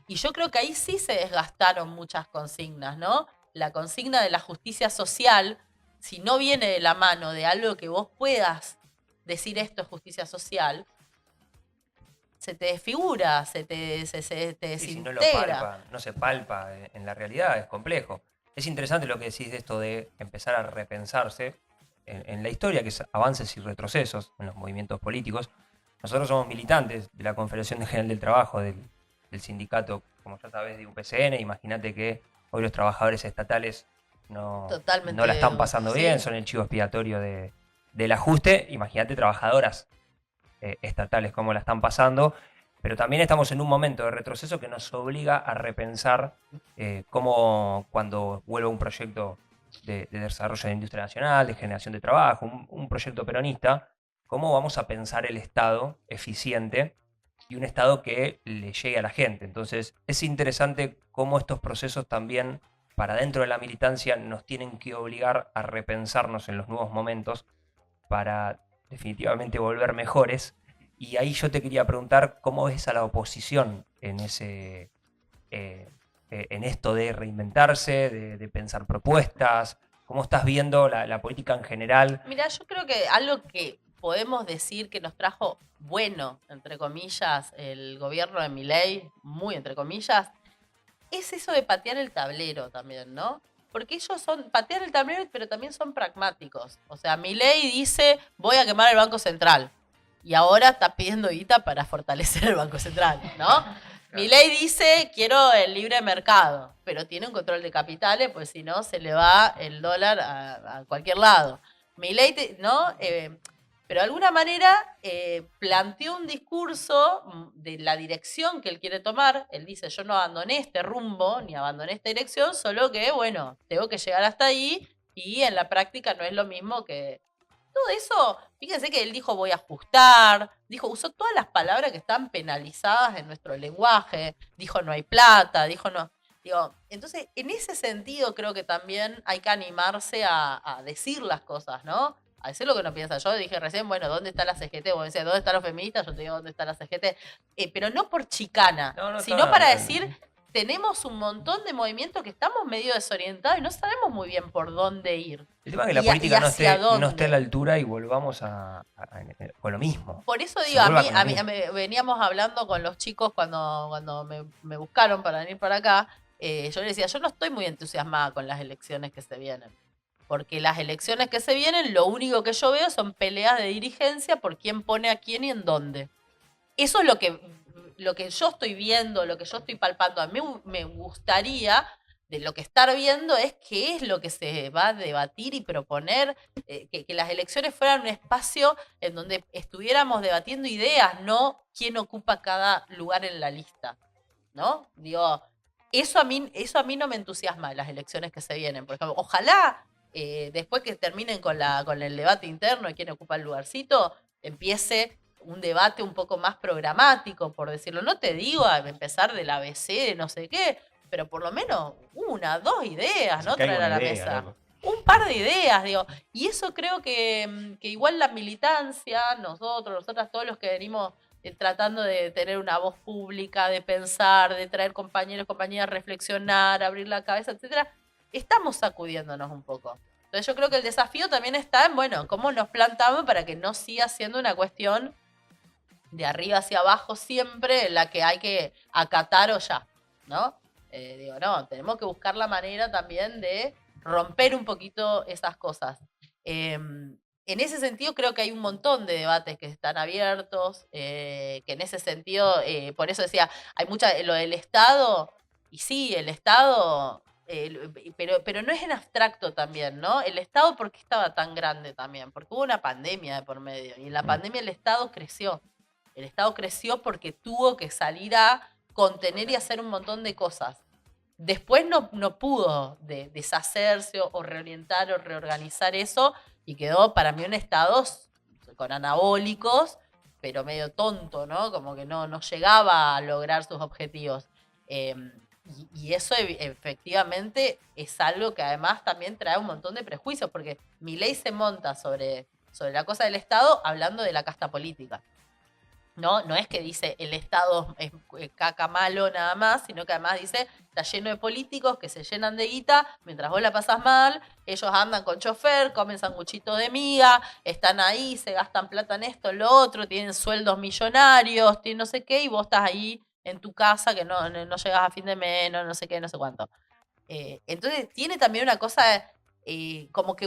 Y yo creo que ahí sí se desgastaron muchas consignas, ¿no? La consigna de la justicia social, si no viene de la mano de algo que vos puedas decir esto es justicia social, se te desfigura, se te Sí, si no lo desintegra. palpa, no se palpa en la realidad, es complejo. Es interesante lo que decís de esto de empezar a repensarse en la historia, que es avances y retrocesos en los movimientos políticos. Nosotros somos militantes de la Confederación General del Trabajo, del sindicato, como ya sabés, de UPCN. Imagínate que hoy los trabajadores estatales no Totalmente, la están pasando sí. bien, son el chivo expiatorio del ajuste. Imagínate trabajadoras estatales cómo la están pasando. Pero también estamos en un momento de retroceso que nos obliga a repensar cómo cuando vuelva un proyecto de desarrollo de la industria nacional, de generación de trabajo, un proyecto peronista, cómo vamos a pensar el Estado eficiente y un Estado que le llegue a la gente. Entonces, es interesante cómo estos procesos también, para dentro de la militancia, nos tienen que obligar a repensarnos en los nuevos momentos para definitivamente volver mejores. Y ahí yo te quería preguntar cómo ves a la oposición en en esto de reinventarse, de pensar propuestas. ¿Cómo estás viendo la política en general? Mira, yo creo que algo que podemos decir que nos trajo bueno, entre comillas, el gobierno de Milei, muy entre comillas, es eso de patear el tablero también, ¿no? Porque ellos patean el tablero, pero también son pragmáticos. O sea, Milei dice, voy a quemar el Banco Central. Y ahora está pidiendo guita para fortalecer el Banco Central, ¿no? Milei dice, quiero el libre mercado, pero tiene un control de capitales, pues si no, se le va el dólar a cualquier lado. Milei, ¿no? Pero de alguna manera planteó un discurso de la dirección que él quiere tomar. Él dice, yo no abandoné este rumbo, ni abandoné esta dirección, solo que, bueno, tengo que llegar hasta ahí y en la práctica no es lo mismo que... Todo eso, fíjense que él dijo voy a ajustar, usó todas las palabras que están penalizadas en nuestro lenguaje, dijo no hay plata, dijo no... Digo, entonces, en ese sentido creo que también hay que animarse a decir las cosas, ¿no? A decir lo que uno piensa. Yo dije recién, bueno, ¿dónde está la CGT? Vos decías, ¿dónde están los feministas? Yo te digo, ¿dónde está la CGT? Pero no por chicana, sino para decir, tenemos un montón de movimientos que estamos medio desorientados y no sabemos muy bien por dónde ir. El tema es que la política no esté a la altura y volvamos con lo mismo. Por eso digo, a mí veníamos hablando con los chicos cuando me buscaron para venir para acá. Yo les decía, yo no estoy muy entusiasmada con las elecciones que se vienen. Porque las elecciones que se vienen, lo único que yo veo son peleas de dirigencia por quién pone a quién y en dónde. Eso es lo que yo estoy viendo, lo que yo estoy palpando. A mí me gustaría, de lo que estar viendo, es qué es lo que se va a debatir y proponer, que las elecciones fueran un espacio en donde estuviéramos debatiendo ideas, no quién ocupa cada lugar en la lista, ¿no? Digo, eso a mí no me entusiasma las elecciones que se vienen. Por ejemplo, ojalá después que terminen con el debate interno de quién ocupa el lugarcito, empiece un debate un poco más programático, por decirlo. No te digo a empezar del ABC, de no sé qué, pero por lo menos una, dos ideas, ¿no? Traer a la mesa. Loco. Un par de ideas, digo. Y eso creo que igual la militancia, nosotras, todos los que venimos tratando de tener una voz pública, de pensar, de traer compañeros, compañeras, reflexionar, abrir la cabeza, etcétera, estamos sacudiéndonos un poco. Entonces yo creo que el desafío también está en, bueno, cómo nos plantamos para que no siga siendo una cuestión de arriba hacia abajo siempre en la que hay que acatar o ya, ¿no? No, tenemos que buscar la manera también de romper un poquito esas cosas. En ese sentido creo que hay un montón de debates que están abiertos, que en ese sentido, por eso decía, hay lo del Estado, y sí, el Estado... pero no es en abstracto también, ¿no? El Estado, ¿por qué estaba tan grande también? Porque hubo una pandemia de por medio. Y en la pandemia el Estado creció. El Estado creció porque tuvo que salir a contener y hacer un montón de cosas. Después no pudo deshacerse o reorientar o reorganizar eso y quedó para mí un Estado con anabólicos, pero medio tonto, ¿no? Como que no llegaba a lograr sus objetivos. Y eso efectivamente es algo que además también trae un montón de prejuicios, porque Milei se monta sobre la cosa del Estado hablando de la casta política. No es que dice el Estado es caca malo nada más, sino que además dice está lleno de políticos que se llenan de guita mientras vos la pasás mal, ellos andan con chofer, comen sanguchitos de miga, están ahí, se gastan plata en esto, en lo otro, tienen sueldos millonarios, tienen no sé qué, y vos estás ahí en tu casa que no llegas a fin de mes, no sé qué, no sé cuánto. Entonces tiene también una cosa como que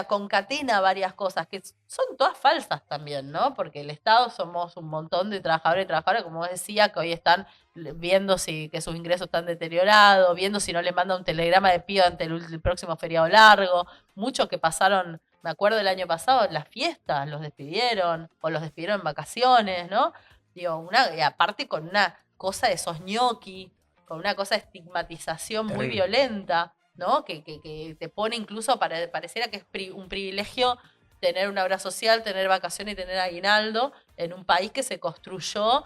concatena varias cosas que son todas falsas también, ¿no? Porque el Estado somos un montón de trabajadores y trabajadoras, como vos decía, que hoy están viendo que sus ingresos están deteriorados, viendo si no les manda un telegrama de pío ante el próximo feriado largo. Muchos que pasaron, me acuerdo el año pasado, en las fiestas, los despidieron, o los despidieron en vacaciones, ¿no? Digo, y aparte con una cosa de esos ñoqui, con una cosa de estigmatización muy violenta, ¿no? Que te pone incluso, pareciera que es un privilegio tener una obra social, tener vacaciones y tener aguinaldo en un país que se construyó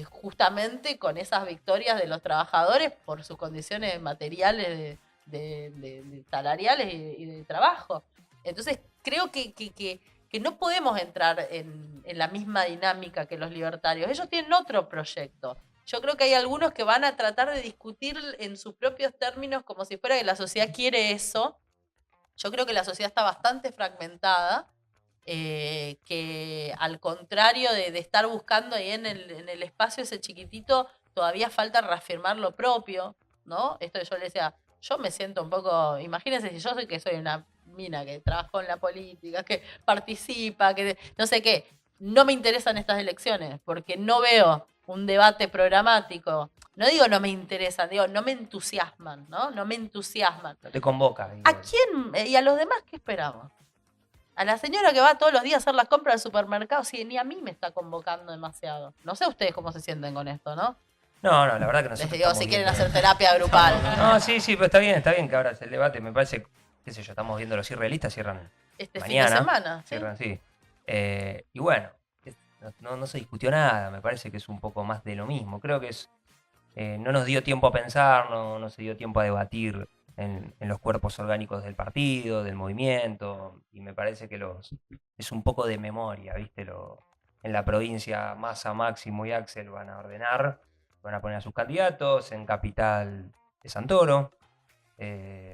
justamente con esas victorias de los trabajadores por sus condiciones materiales de salariales y de trabajo. Entonces creo que no podemos entrar en la misma dinámica que los libertarios. Ellos tienen otro proyecto. Yo creo que hay algunos que van a tratar de discutir en sus propios términos como si fuera que la sociedad quiere eso. Yo creo que la sociedad está bastante fragmentada, que al contrario de estar buscando ahí en el espacio ese chiquitito, todavía falta reafirmar lo propio, ¿no? Esto que yo le decía, yo me siento un poco, imagínense si yo soy una mina que trabajó en la política, que participa, que no sé qué, no me interesan estas elecciones, porque no veo un debate programático. No digo no me interesan, digo no me entusiasman, ¿no? No me entusiasman. No te convoca. ¿A quién y a los demás qué esperamos? A la señora que va todos los días a hacer las compras al supermercado, sí, ni a mí me está convocando demasiado. No sé ustedes cómo se sienten con esto, ¿no? No, la verdad que no sé. Les digo, si quieren hacer terapia grupal. No, sí, pero está bien que ahora se el debate. Me parece, qué sé yo, estamos viendo los irrealistas, cierran Este mañana, fin de semana, ¿sí? cierran, sí. Y bueno, no se discutió nada, me parece que es un poco más de lo mismo. Creo que no nos dio tiempo a pensar, no se dio tiempo a debatir en los cuerpos orgánicos del partido, del movimiento, y me parece que es un poco de memoria, ¿viste? En la provincia Massa, Máximo y Axel van a ordenar, van a poner a sus candidatos, en Capital de Santoro,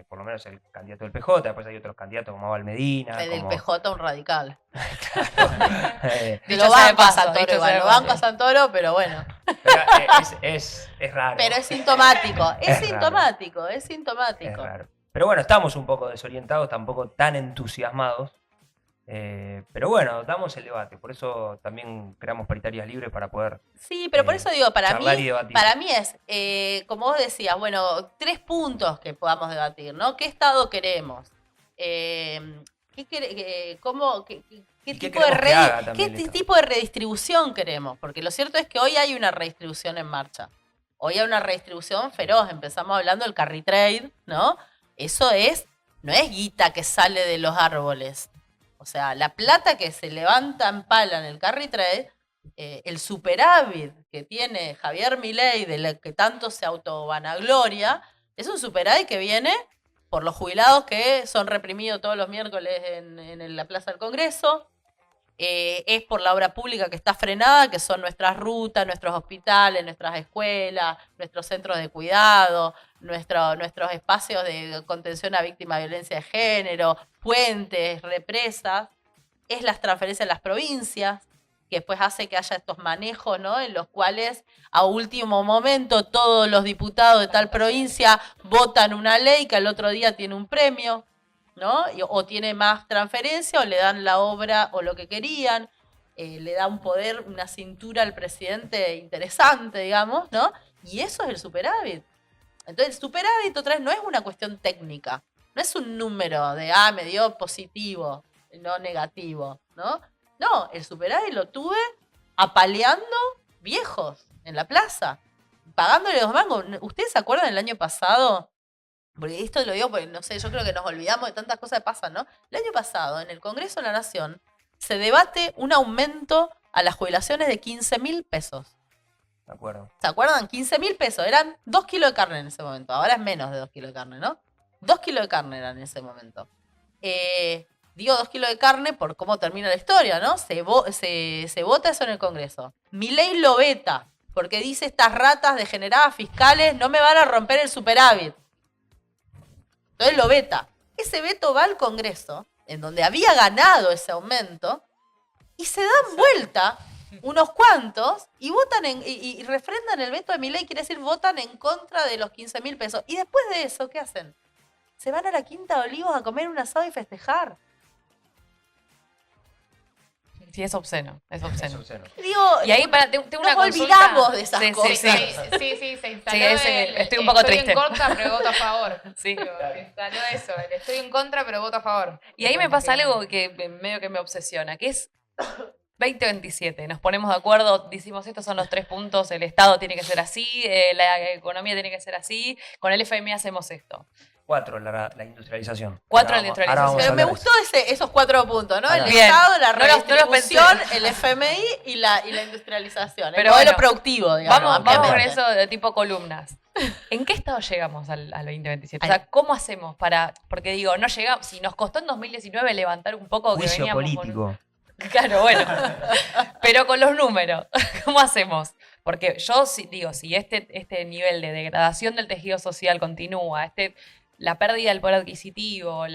por lo menos el candidato del PJ, después hay otros candidatos como Abel Medina. El del PJ, un radical. Dicho Lo sea de banco a paso, Santoro dicho igual, sea de lo paso. banco a Santoro, pero bueno. Pero es raro. Pero es sintomático, es raro. sintomático, es Es sintomático. raro. Pero bueno, estamos un poco desorientados, tampoco tan entusiasmados. Pero bueno, damos el debate. Por eso también creamos paritarias libres para poder Sí, pero por eso digo, charlar y debatir. para mí es, como vos decías, bueno, 3 puntos que podamos debatir, ¿no? ¿Qué Estado queremos? ¿Qué qué tipo de queremos que haga también el Estado? tipo de redistribución queremos? Porque lo cierto es que hoy hay una redistribución en marcha. Hoy hay una redistribución feroz. Empezamos hablando del carry trade, ¿no? Eso no es guita que sale de los árboles. O sea, la plata que se levanta en pala en el carry trade, el superávit que tiene Javier Milei, de lo que tanto se autovanagloria, es un superávit que viene por los jubilados que son reprimidos todos los miércoles en la Plaza del Congreso, es por la obra pública que está frenada, que son nuestras rutas, nuestros hospitales, nuestras escuelas, nuestros centros de cuidado, nuestros espacios de contención a víctimas de violencia de género, puentes, represas, es las transferencias a las provincias, que después hace que haya estos manejos, ¿no? En los cuales a último momento todos los diputados de tal provincia votan una ley que al otro día tiene un premio, ¿no? O tiene más transferencia, o le dan la obra o lo que querían, le da un poder, una cintura al presidente interesante, digamos, ¿no? Y eso es el superávit. Entonces, el superávit otra vez no es una cuestión técnica, no es un número de, me dio positivo, no negativo, ¿no? No, el superávit lo tuve apaleando viejos en la plaza, pagándole los mangos. ¿Ustedes se acuerdan del año pasado? Porque esto lo digo porque, no sé, yo creo que nos olvidamos de tantas cosas que pasan, ¿no? El año pasado, en el Congreso de la Nación, se debate un aumento a las jubilaciones de 15.000 pesos. De acuerdo. ¿Se acuerdan? 15.000 pesos. Eran 2 kilos de carne en ese momento. Ahora es menos de 2 kilos de carne, ¿no? 2 kilos de carne eran en ese momento. Digo 2 kilos de carne por cómo termina la historia, ¿no? Se vota eso en el Congreso. Milei lo veta, porque dice estas ratas degeneradas fiscales no me van a romper el superávit. Entonces lo veta. Ese veto va al Congreso, en donde había ganado ese aumento, y se dan vuelta unos cuantos y votan y refrendan el veto de Milei, quiere decir, votan en contra de los 15.000 pesos. Y después de eso, ¿qué hacen? Se van a la Quinta de Olivos a comer un asado y festejar. Sí, es obsceno, es obsceno. Es obsceno. Digo, Y ahí tengo una nos consulta. olvidamos de esas Sí, cosas. sí. Sí, se instaló. Sí, estoy un poco triste. Estoy en contra, pero voto a favor. Sí. Se instaló eso. Estoy en contra, pero voto a favor. Y ahí me pasa algo que medio que me obsesiona, que es 2027. Nos ponemos de acuerdo, decimos estos son los 3 puntos, el Estado tiene que ser así, la economía tiene que ser así, con el FMI hacemos esto. 4 la industrialización. 4 Ahora la vamos- ahora industrialización. vamos a Pero me hablar de gustó esos 4 puntos, ¿no? Ahora. El Bien. Estado, la No los redistribución, pensé. el FMI y la industrialización. Pero el modelo bueno, productivo, digamos. Vamos con ampliamente. eso de tipo columnas. ¿En qué estado llegamos al 2027? O Ay. sea, ¿cómo hacemos para...? Porque digo, no llegamos... Si nos costó en 2019 levantar un poco que juicio veníamos político. Claro, bueno. Pero con los números, ¿cómo hacemos? Porque yo digo, si este nivel de degradación del tejido social continúa, la pérdida del poder adquisitivo,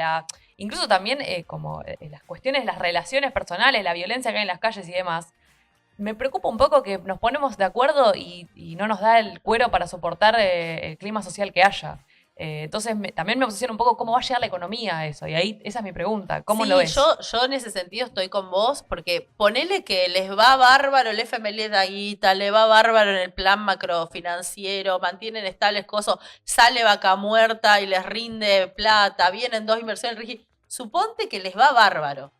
incluso también las cuestiones, las relaciones personales, la violencia que hay en las calles y demás, me preocupa un poco que nos ponemos de acuerdo y no nos da el cuero para soportar el clima social que haya. Entonces también me obsesiona un poco cómo va a llegar la economía a eso. Y ahí esa es mi pregunta. ¿Cómo Sí, lo ves? yo en ese sentido estoy con vos, porque ponele que les va bárbaro el FMI de guita, le va bárbaro en el plan macrofinanciero, mantienen estables cosas, sale vaca muerta y les rinde plata, vienen 2 inversiones rígidas. Suponte que les va bárbaro.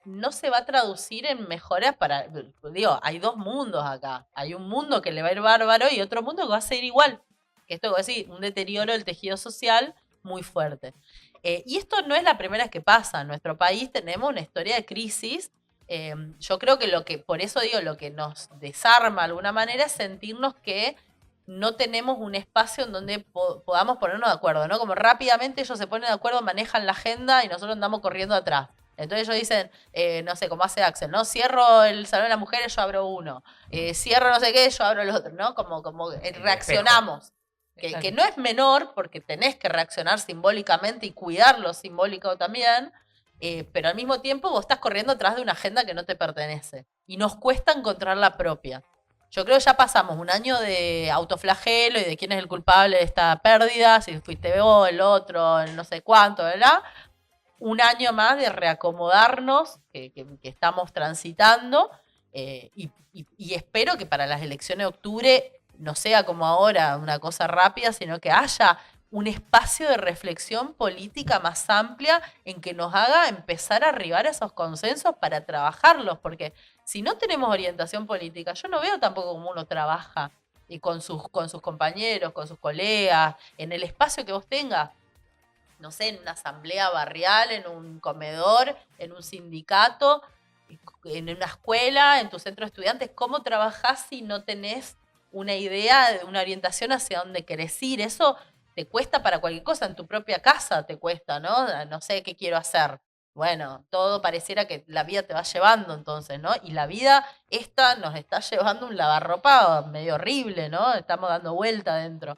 No se va a traducir en mejoras digo, hay 2 mundos acá. Hay un mundo que le va a ir bárbaro y otro mundo que va a ser igual. Que esto es decir, un deterioro del tejido social muy fuerte. Y esto no es la primera vez que pasa. En nuestro país tenemos una historia de crisis. Yo creo que por eso digo, lo que nos desarma de alguna manera es sentirnos que no tenemos un espacio en donde podamos ponernos de acuerdo, ¿no? Como rápidamente ellos se ponen de acuerdo, manejan la agenda y nosotros andamos corriendo atrás. Entonces ellos dicen, no sé, como hace Axel, ¿no? Cierro el salón de las mujeres, yo abro uno. Cierro no sé qué, yo abro el otro, ¿no? Como reaccionamos. Que no es menor, porque tenés que reaccionar simbólicamente y cuidar lo simbólico también, pero al mismo tiempo vos estás corriendo atrás de una agenda que no te pertenece. Y nos cuesta encontrar la propia. Yo creo que ya pasamos un año de autoflagelo y de quién es el culpable de esta pérdida, si fuiste vos, el otro, el no sé cuánto, ¿verdad? Un año más de reacomodarnos que estamos transitando y espero que para las elecciones de octubre no sea como ahora una cosa rápida, sino que haya un espacio de reflexión política más amplia en que nos haga empezar a arribar a esos consensos para trabajarlos, porque si no tenemos orientación política, yo no veo tampoco cómo uno trabaja con sus compañeros, con sus colegas, en el espacio que vos tengas, no sé, en una asamblea barrial, en un comedor, en un sindicato, en una escuela, en tu centro de estudiantes. ¿Cómo trabajás si no tenés una idea, de una orientación hacia dónde querés ir? Eso te cuesta para cualquier cosa, en tu propia casa te cuesta, ¿no? No sé qué quiero hacer. Bueno, todo pareciera que la vida te va llevando entonces, ¿no? Y la vida esta nos está llevando un lavarropa medio horrible, ¿no? Estamos dando vuelta adentro.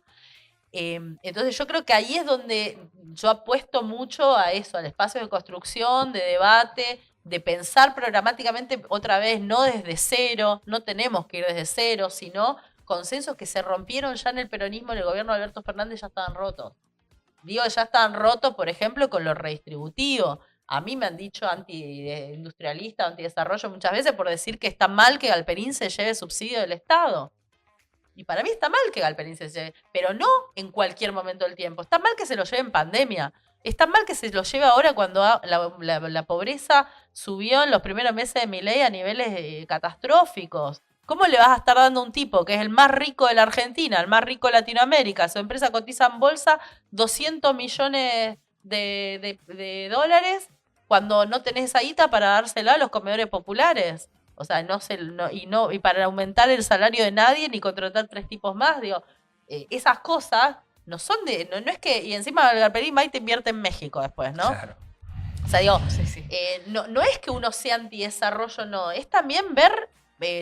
Entonces yo creo que ahí es donde yo apuesto mucho a eso, al espacio de construcción, de debate, de pensar programáticamente otra vez, no desde cero, no tenemos que ir desde cero, sino consensos que se rompieron ya en el peronismo, en el gobierno de Alberto Fernández ya estaban rotos. Digo, ya estaban rotos, por ejemplo, con lo redistributivo. A mí me han dicho anti-industrialista, anti-desarrollo muchas veces por decir que está mal que Galperín se lleve subsidio del Estado. Y para mí está mal que Galperín se lleve, pero no en cualquier momento del tiempo. Está mal que se lo lleve en pandemia. Está mal que se lo lleve ahora cuando la pobreza subió en los primeros meses de Milei a niveles catastróficos. ¿Cómo le vas a estar dando a un tipo que es el más rico de la Argentina, el más rico de Latinoamérica, su empresa cotiza en bolsa 200 millones de dólares cuando no tenés esa guita para dársela a los comedores populares? O sea, y para aumentar el salario de nadie ni contratar 3 tipos más, digo, esas cosas no son no es que, y encima Galperín va y te invierte en México después, ¿no? Claro. O sea, digo, Sí. no es que uno sea antidesarrollo, no, es también ver,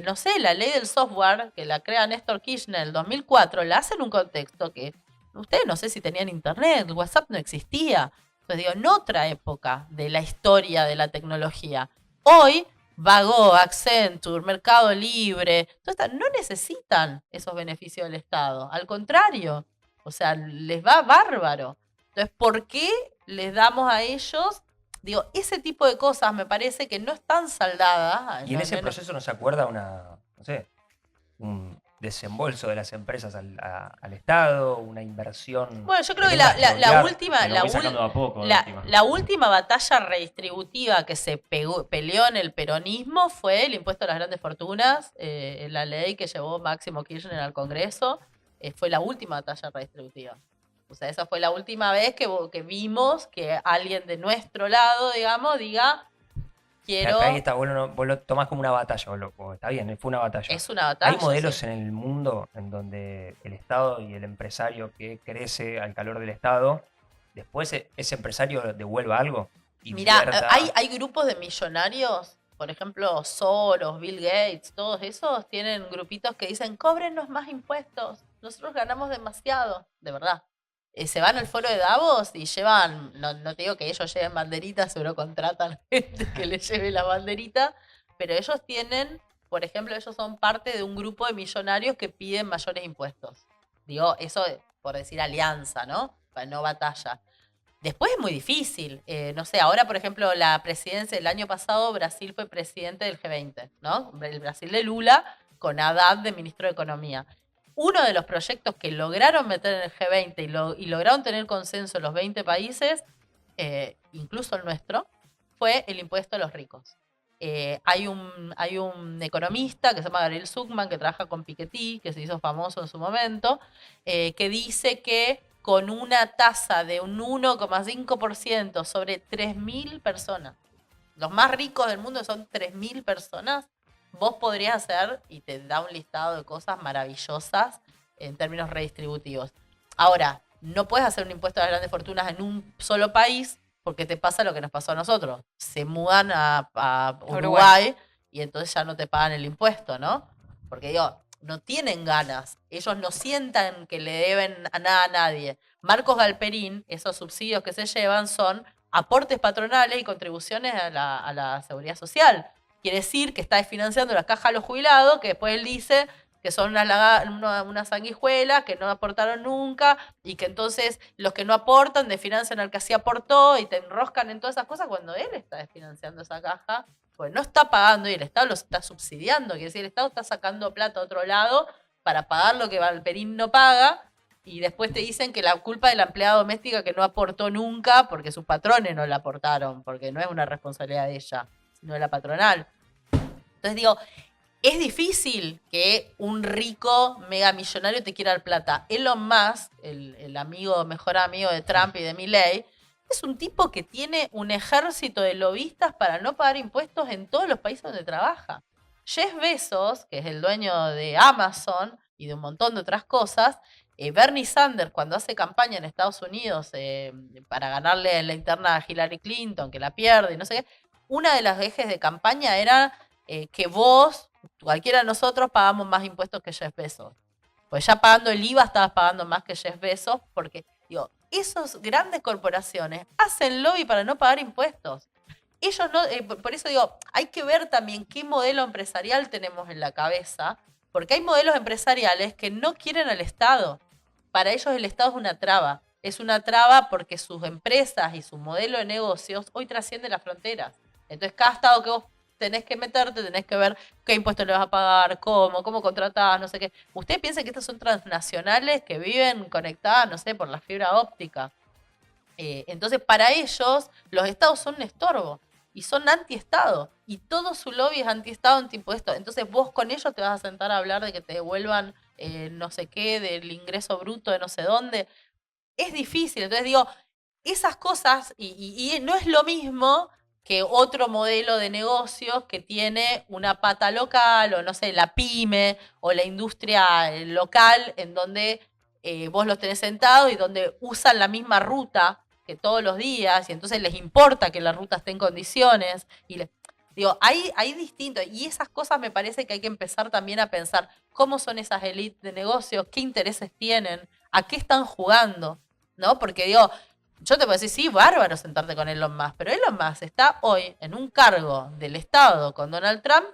no sé, la ley del software, que la crea Néstor Kirchner en el 2004, la hace en un contexto que ustedes no sé si tenían internet, el WhatsApp no existía. Entonces digo, en otra época de la historia de la tecnología. Hoy Vago, Accenture, Mercado Libre, no necesitan esos beneficios del Estado. Al contrario, o sea, les va bárbaro. Entonces, ¿por qué les damos a ellos? Digo, ese tipo de cosas me parece que no están saldadas. Y en ese proceso no se acuerda un desembolso de las empresas al Estado, una inversión. Bueno, yo creo que una la última, Lo voy sacando de a poco, de última. la última batalla redistributiva que se peleó en el peronismo fue el impuesto a las grandes fortunas, la ley que llevó Máximo Kirchner al Congreso, fue la última batalla redistributiva. O sea, esa fue la última vez que vimos que alguien de nuestro lado, digamos, diga, quiero... Ahí está, vos lo tomás como una batalla, loco. Está bien, fue una batalla. Es una batalla. Hay modelos sí. en el mundo en donde el Estado y el empresario que crece al calor del Estado, después ese empresario devuelva algo. Mirá, Invierta. hay grupos de millonarios, por ejemplo, Soros, Bill Gates, todos esos tienen grupitos que dicen, cóbrennos más impuestos, nosotros ganamos demasiado, de verdad. Se van al foro de Davos y llevan, no te digo que ellos lleven banderitas, seguro contratan gente que les lleve la banderita, pero ellos tienen, por ejemplo, ellos son parte de un grupo de millonarios que piden mayores impuestos. Digo, eso por decir alianza, ¿no? No batalla. Después es muy difícil. No sé, ahora, por ejemplo, la presidencia del año pasado, Brasil fue presidente del G20, ¿no? El Brasil de Lula con Haddad de ministro de Economía. Uno de los proyectos que lograron meter en el G20 y lograron tener consenso en los 20 países, incluso el nuestro, fue el impuesto a los ricos. Hay un economista que se llama Gabriel Zuckman, que trabaja con Piketty, que se hizo famoso en su momento, que dice que con una tasa de un 1,5% sobre 3.000 personas, los más ricos del mundo son 3.000 personas, vos podrías hacer, y te da un listado de cosas maravillosas en términos redistributivos. Ahora, no puedes hacer un impuesto a las grandes fortunas en un solo país, porque te pasa lo que nos pasó a nosotros. Se mudan a Uruguay y entonces ya no te pagan el impuesto, ¿no? Porque digo, no tienen ganas. Ellos no sientan que le deben a nada a nadie. Marcos Galperín, esos subsidios que se llevan son aportes patronales y contribuciones a la seguridad social. Quiere decir que está desfinanciando la caja a los jubilados, que después él dice que son unas sanguijuelas que no aportaron nunca y que entonces los que no aportan desfinancian al que sí aportó y te enroscan en todas esas cosas cuando él está desfinanciando esa caja, pues no está pagando y el Estado lo está subsidiando, quiere decir, el Estado está sacando plata a otro lado para pagar lo que Galperín no paga y después te dicen que la culpa de la empleada doméstica que no aportó nunca porque sus patrones no la aportaron, porque no es una responsabilidad de ella, sino de la patronal. Entonces digo, es difícil que un rico megamillonario te quiera dar plata. Elon Musk, el mejor amigo de Trump y de Milley, es un tipo que tiene un ejército de lobistas para no pagar impuestos en todos los países donde trabaja. Jeff Bezos, que es el dueño de Amazon y de un montón de otras cosas, Bernie Sanders, cuando hace campaña en Estados Unidos para ganarle en la interna a Hillary Clinton, que la pierde y no sé qué, una de las ejes de campaña era que vos, cualquiera de nosotros, pagamos más impuestos que Jeff Bezos. Pues ya pagando el IVA estabas pagando más que Jeff Bezos, porque, digo, esas grandes corporaciones hacen lobby para no pagar impuestos. Ellos no, por eso digo, hay que ver también qué modelo empresarial tenemos en la cabeza, porque hay modelos empresariales que no quieren al Estado. Para ellos el Estado es una traba. Es una traba porque sus empresas y su modelo de negocios hoy trascienden las fronteras. Entonces, cada estado que vos tenés que meterte, tenés que ver qué impuestos le vas a pagar, cómo contratás, no sé qué. Ustedes piensan que estas son transnacionales que viven conectadas, no sé, por la fibra óptica. Entonces, para ellos, los estados son un estorbo y son anti-estado. Y todo su lobby es anti-estado, anti-impuesto. Entonces, vos con ellos te vas a sentar a hablar de que te devuelvan no sé qué, del ingreso bruto de no sé dónde. Es difícil. Entonces, digo, esas cosas, y no es lo mismo que otro modelo de negocios que tiene una pata local, o no sé, la pyme, o la industria local, en donde vos los tenés sentados y donde usan la misma ruta que todos los días, y entonces les importa que la ruta esté en condiciones. Digo, hay distinto, y esas cosas me parece que hay que empezar también a pensar cómo son esas élites de negocios, qué intereses tienen, a qué están jugando, ¿no? Porque digo, yo te puedo decir, sí, bárbaro sentarte con Elon Musk, pero Elon Musk está hoy en un cargo del Estado con Donald Trump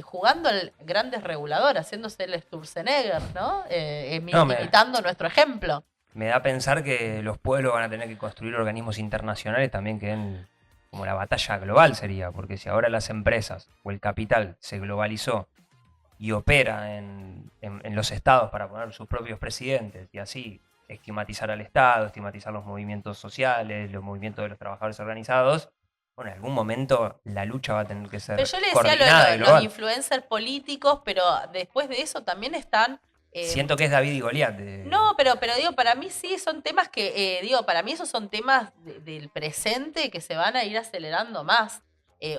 jugando al grandes regulador, haciéndose el Sturzenegger, ¿no? Imitando nuestro ejemplo. Me da a pensar que los pueblos van a tener que construir organismos internacionales también que den como la batalla global sería, porque si ahora las empresas o el capital se globalizó y opera en los estados para poner sus propios presidentes y así estigmatizar al Estado, estigmatizar los movimientos sociales, los movimientos de los trabajadores organizados, bueno, en algún momento la lucha va a tener que ser Pero yo le decía coordinada y los global. influencers políticos, pero después de eso también están Siento que es David y Goliat. No, pero digo, para mí sí son temas que, para mí esos son temas del presente que se van a ir acelerando más.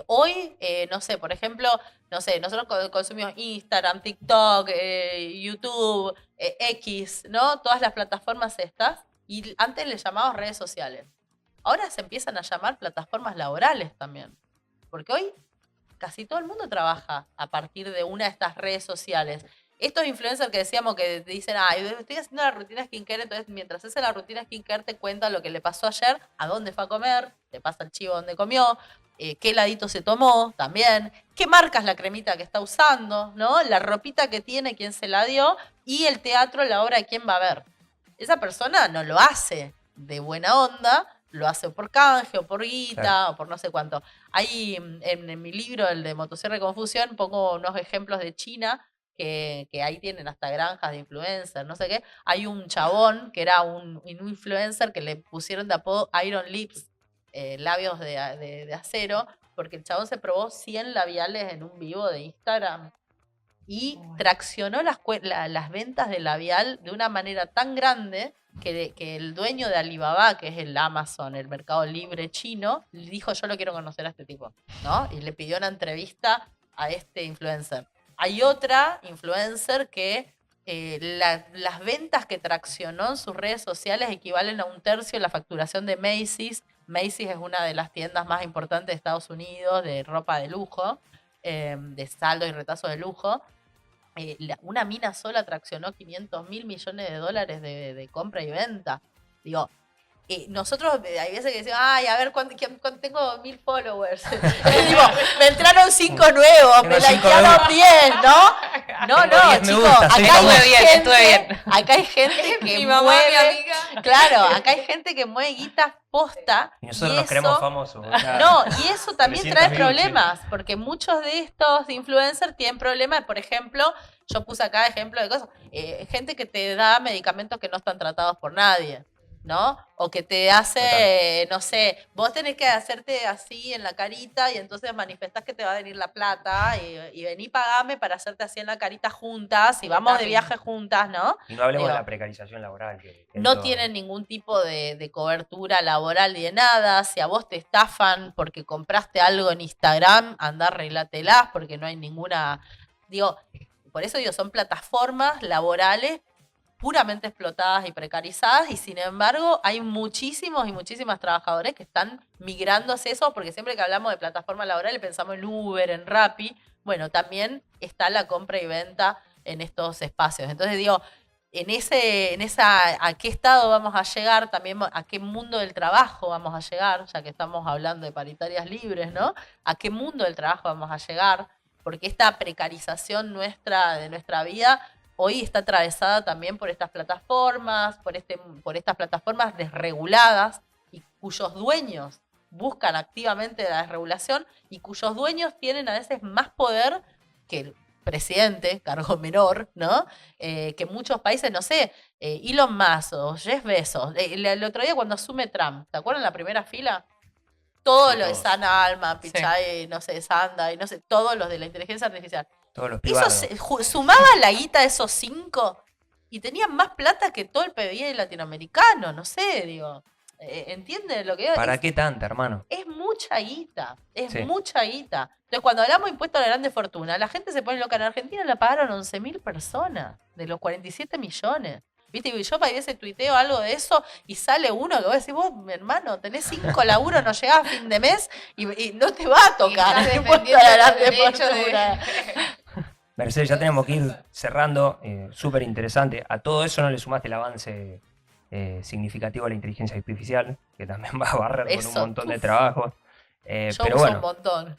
Hoy, no sé, por ejemplo, no sé, nosotros consumimos Instagram, TikTok, YouTube, X, ¿no? Todas las plataformas estas, y antes les llamábamos redes sociales. Ahora se empiezan a llamar plataformas laborales también, porque hoy casi todo el mundo trabaja a partir de una de estas redes sociales. Estos influencers que decíamos que te dicen, estoy haciendo la rutina skincare, entonces mientras hace la rutina skincare te cuenta lo que le pasó ayer, a dónde fue a comer, te pasa el chivo dónde comió, qué heladito se tomó también, qué marca es la cremita que está usando, ¿no? La ropita que tiene, quién se la dio, y el teatro, la obra de quién va a ver. Esa persona no lo hace de buena onda, lo hace por canje, o por guita, Claro. o por no sé cuánto. Ahí en mi libro, el de Motosierra y Confusión, pongo unos ejemplos de China, que ahí tienen hasta granjas de influencers, no sé qué. Hay un chabón que era un influencer que le pusieron de apodo Iron Lips, labios de acero, porque el chabón se probó 100 labiales en un vivo de Instagram y traccionó las ventas de labial de una manera tan grande que el dueño de Alibaba, que es el Amazon, el mercado libre chino, le dijo, yo lo quiero conocer a este tipo, ¿no? Y le pidió una entrevista a este influencer. Hay otra influencer que las ventas que traccionó en sus redes sociales equivalen a 1/3 de la facturación de Macy's. Macy's es una de las tiendas más importantes de Estados Unidos de ropa de lujo, de saldo y retazo de lujo. Una mina sola traccionó 500.000 millones de dólares de compra y venta. Digo, nosotros hay veces que decimos, a ver, ¿cuánto tengo 1000 followers? Digo, me entraron 5 nuevos, me Tengo 5 likearon 10, ¿no? No, Tengo no, 10 me chicos, gusta, acá soy hay famoso. Estuve bien. acá hay gente que Mi mamá, mi mueve, amiga. claro, acá hay gente que mueve guitas posta. Y nosotros y nos creemos eso- famosos. o sea, no, y eso también 300 trae mil, problemas, porque muchos de estos influencers tienen problemas. Por ejemplo, yo puse acá ejemplo de cosas, gente que te da medicamentos que no están tratados por nadie, ¿no? O que te hace, no sé, vos tenés que hacerte así en la carita y entonces manifestás que te va a venir la plata y vení pagame para hacerte así en la carita juntas y El vamos de tapping. viaje juntas, ¿no? y no hablemos de Digo, la precarización laboral. Que no esto- tienen ningún tipo de cobertura laboral ni de nada. Si a vos te estafan porque compraste algo en Instagram, andá arreglatelas porque no hay ninguna... Digo, por eso digo, son plataformas laborales puramente explotadas y precarizadas y sin embargo hay muchísimos y muchísimas trabajadores que están migrando hacia eso porque siempre que hablamos de plataformas laborales pensamos en Uber, en Rappi. Bueno, también está la compra y venta en estos espacios. Entonces digo, a qué estado vamos a llegar, también a qué mundo del trabajo vamos a llegar, ya que estamos hablando de paritarias libres, ¿no? A qué mundo del trabajo vamos a llegar, porque esta precarización de nuestra vida hoy está atravesada también por estas plataformas, por estas plataformas desreguladas y cuyos dueños buscan activamente la desregulación y cuyos dueños tienen a veces más poder que el presidente, cargo menor, ¿no? Que muchos países, no sé, Elon Musk o Jeff Bezos. El otro día cuando asume Trump, ¿te acuerdan la primera fila? Todo Sí, lo de todos. San Alman, Pichai, no sé, Sanda, y no sé, todos los de la inteligencia artificial. Todos los Eso privados. sumaba la guita de esos 5 y tenían más plata que todo el PBI latinoamericano, no sé, digo. ¿Entienden lo que digo? ¿Para qué tanta, hermano? Es mucha guita, es Sí. mucha guita. Entonces, cuando hablamos de impuestos a la grande fortuna, la gente se pone loca. En Argentina la pagaron 11.000 personas de los 47 millones. ¿Viste? Y yo a veces tuiteo algo de eso y sale uno que vos decís, vos, mi hermano, tenés 5 laburos, no llegás a fin de mes y no te va a tocar estás el impuesto a la defendiendo el grande derecho de- fortuna. Mercedes, ya tenemos que ir cerrando. Súper interesante. A todo eso no le sumaste el avance significativo a la inteligencia artificial, que también va a barrer con un Eso, montón de uf. trabajos. Yo Pero uso un bueno, montón.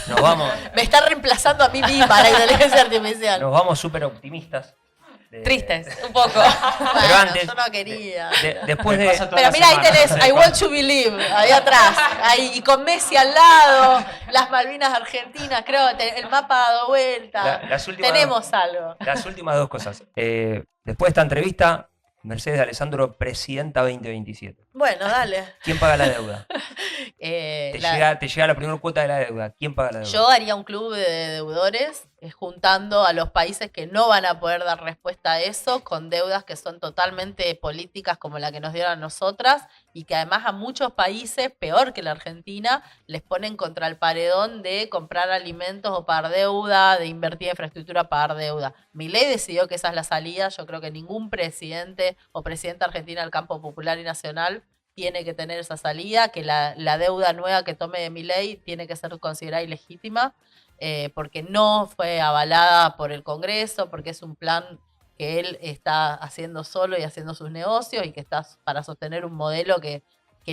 nos vamos, Me está reemplazando a mí misma la inteligencia artificial. nos vamos súper optimistas. Tristes, un poco. Bueno, antes- yo no quería. Después Me de... pasa toda Pero la mira, ahí semana, tenés no sé I Want cuándo. to Believe, ahí atrás. Ahí, y con Messi al lado, las Malvinas Argentinas, creo, el mapa ha dado vuelta. las últimas Tenemos algo. Las últimas 2 cosas. Después de esta entrevista, Mercedes de Alessandro, presidenta 2027. Bueno, dale. ¿Quién paga la deuda? Te llega la primera cuota de la deuda. ¿Quién paga la deuda? Yo haría un club de deudores juntando a los países que no van a poder dar respuesta a eso con deudas que son totalmente políticas como la que nos dieron a nosotras y que además a muchos países, peor que la Argentina, les ponen contra el paredón de comprar alimentos o pagar deuda, de invertir en infraestructura, pagar deuda. Milei decidió que esa es la salida. Yo creo que ningún presidente o presidenta argentina del campo popular y nacional tiene que tener esa salida, que la deuda nueva que tome de Milei tiene que ser considerada ilegítima. Porque no fue avalada por el Congreso, porque es un plan que él está haciendo solo y haciendo sus negocios y que está para sostener un modelo que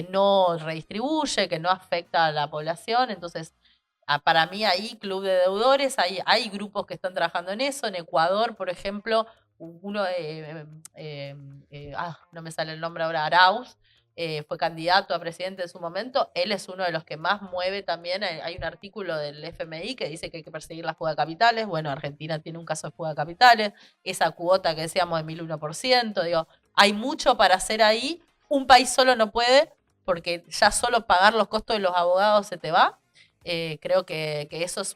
no redistribuye, que no afecta a la población. Entonces, para mí ahí, club de deudores, hay grupos que están trabajando en eso. En Ecuador, por ejemplo, uno, no me sale el nombre ahora, Arauz, fue candidato a presidente en su momento. Él es uno de los que más mueve también. Hay un artículo del FMI que dice que hay que perseguir la fuga de capitales. Bueno, Argentina tiene un caso de fuga de capitales. Esa cuota que decíamos de 1001%. Digo, hay mucho para hacer ahí. Un país solo no puede, porque ya solo pagar los costos de los abogados se te va. Creo que eso es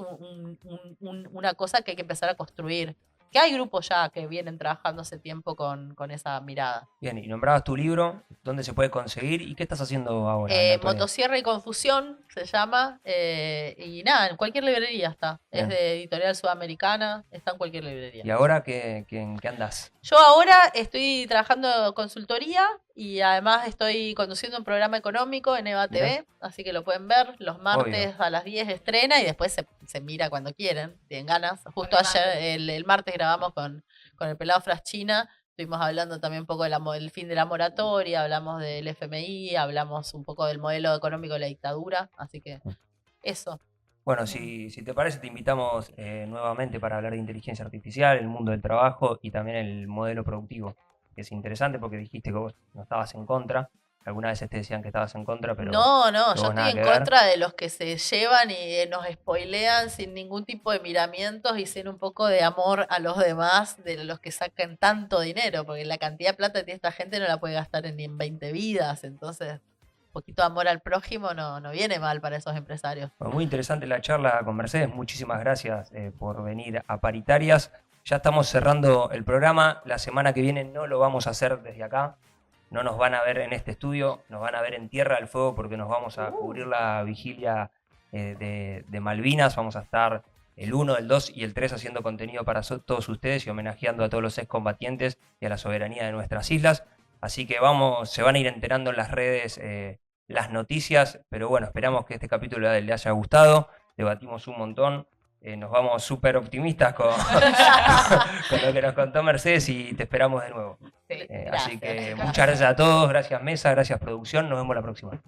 una cosa que hay que empezar a construir. Que hay grupos ya que vienen trabajando hace tiempo con esa mirada. Bien, y nombrabas tu libro, ¿dónde se puede conseguir y qué estás haciendo ahora? en la actualidad? Motosierra y Confusión se llama. Y nada, en cualquier librería está. Bien. Es de Editorial Sudamericana, está en cualquier librería. ¿Y ahora en qué andás? Yo ahora estoy trabajando consultoría y además estoy conduciendo un programa económico en EVA TV, así que lo pueden ver. Los martes a las 10 estrena y después se mira cuando quieren, tienen ganas. Justo ayer, el martes grabamos con el pelado Fraschina. Estuvimos hablando también un poco del fin de la moratoria, hablamos del FMI, hablamos un poco del modelo económico de la dictadura, así que eso. Bueno, si te parece, te invitamos nuevamente para hablar de inteligencia artificial, el mundo del trabajo y también el modelo productivo, que es interesante porque dijiste que vos no estabas en contra. Algunas veces te decían que estabas en contra, pero No, yo vos estoy nada en que ver. contra de los que se llevan y nos spoilean sin ningún tipo de miramientos y sin un poco de amor a los demás, de los que sacan tanto dinero, porque la cantidad de plata que tiene esta gente no la puede gastar ni en 20 vidas, entonces un poquito de amor al prójimo no viene mal para esos empresarios. Bueno, muy interesante la charla con Mercedes, muchísimas gracias por venir a Paritarias. Ya estamos cerrando el programa, la semana que viene no lo vamos a hacer desde acá. No nos van a ver en este estudio, nos van a ver en Tierra del Fuego porque nos vamos a cubrir la vigilia de Malvinas. Vamos a estar el 1, el 2 y el 3 haciendo contenido para todos ustedes y homenajeando a todos los excombatientes y a la soberanía de nuestras islas. Así que se van a ir enterando en las redes las noticias, pero bueno, esperamos que este capítulo le haya gustado. Debatimos un montón. Nos vamos súper optimistas con lo que nos contó Mercedes y te esperamos de nuevo. Sí. Así que Gracias. muchas gracias a todos, gracias Mesa, gracias producción, nos vemos la próxima.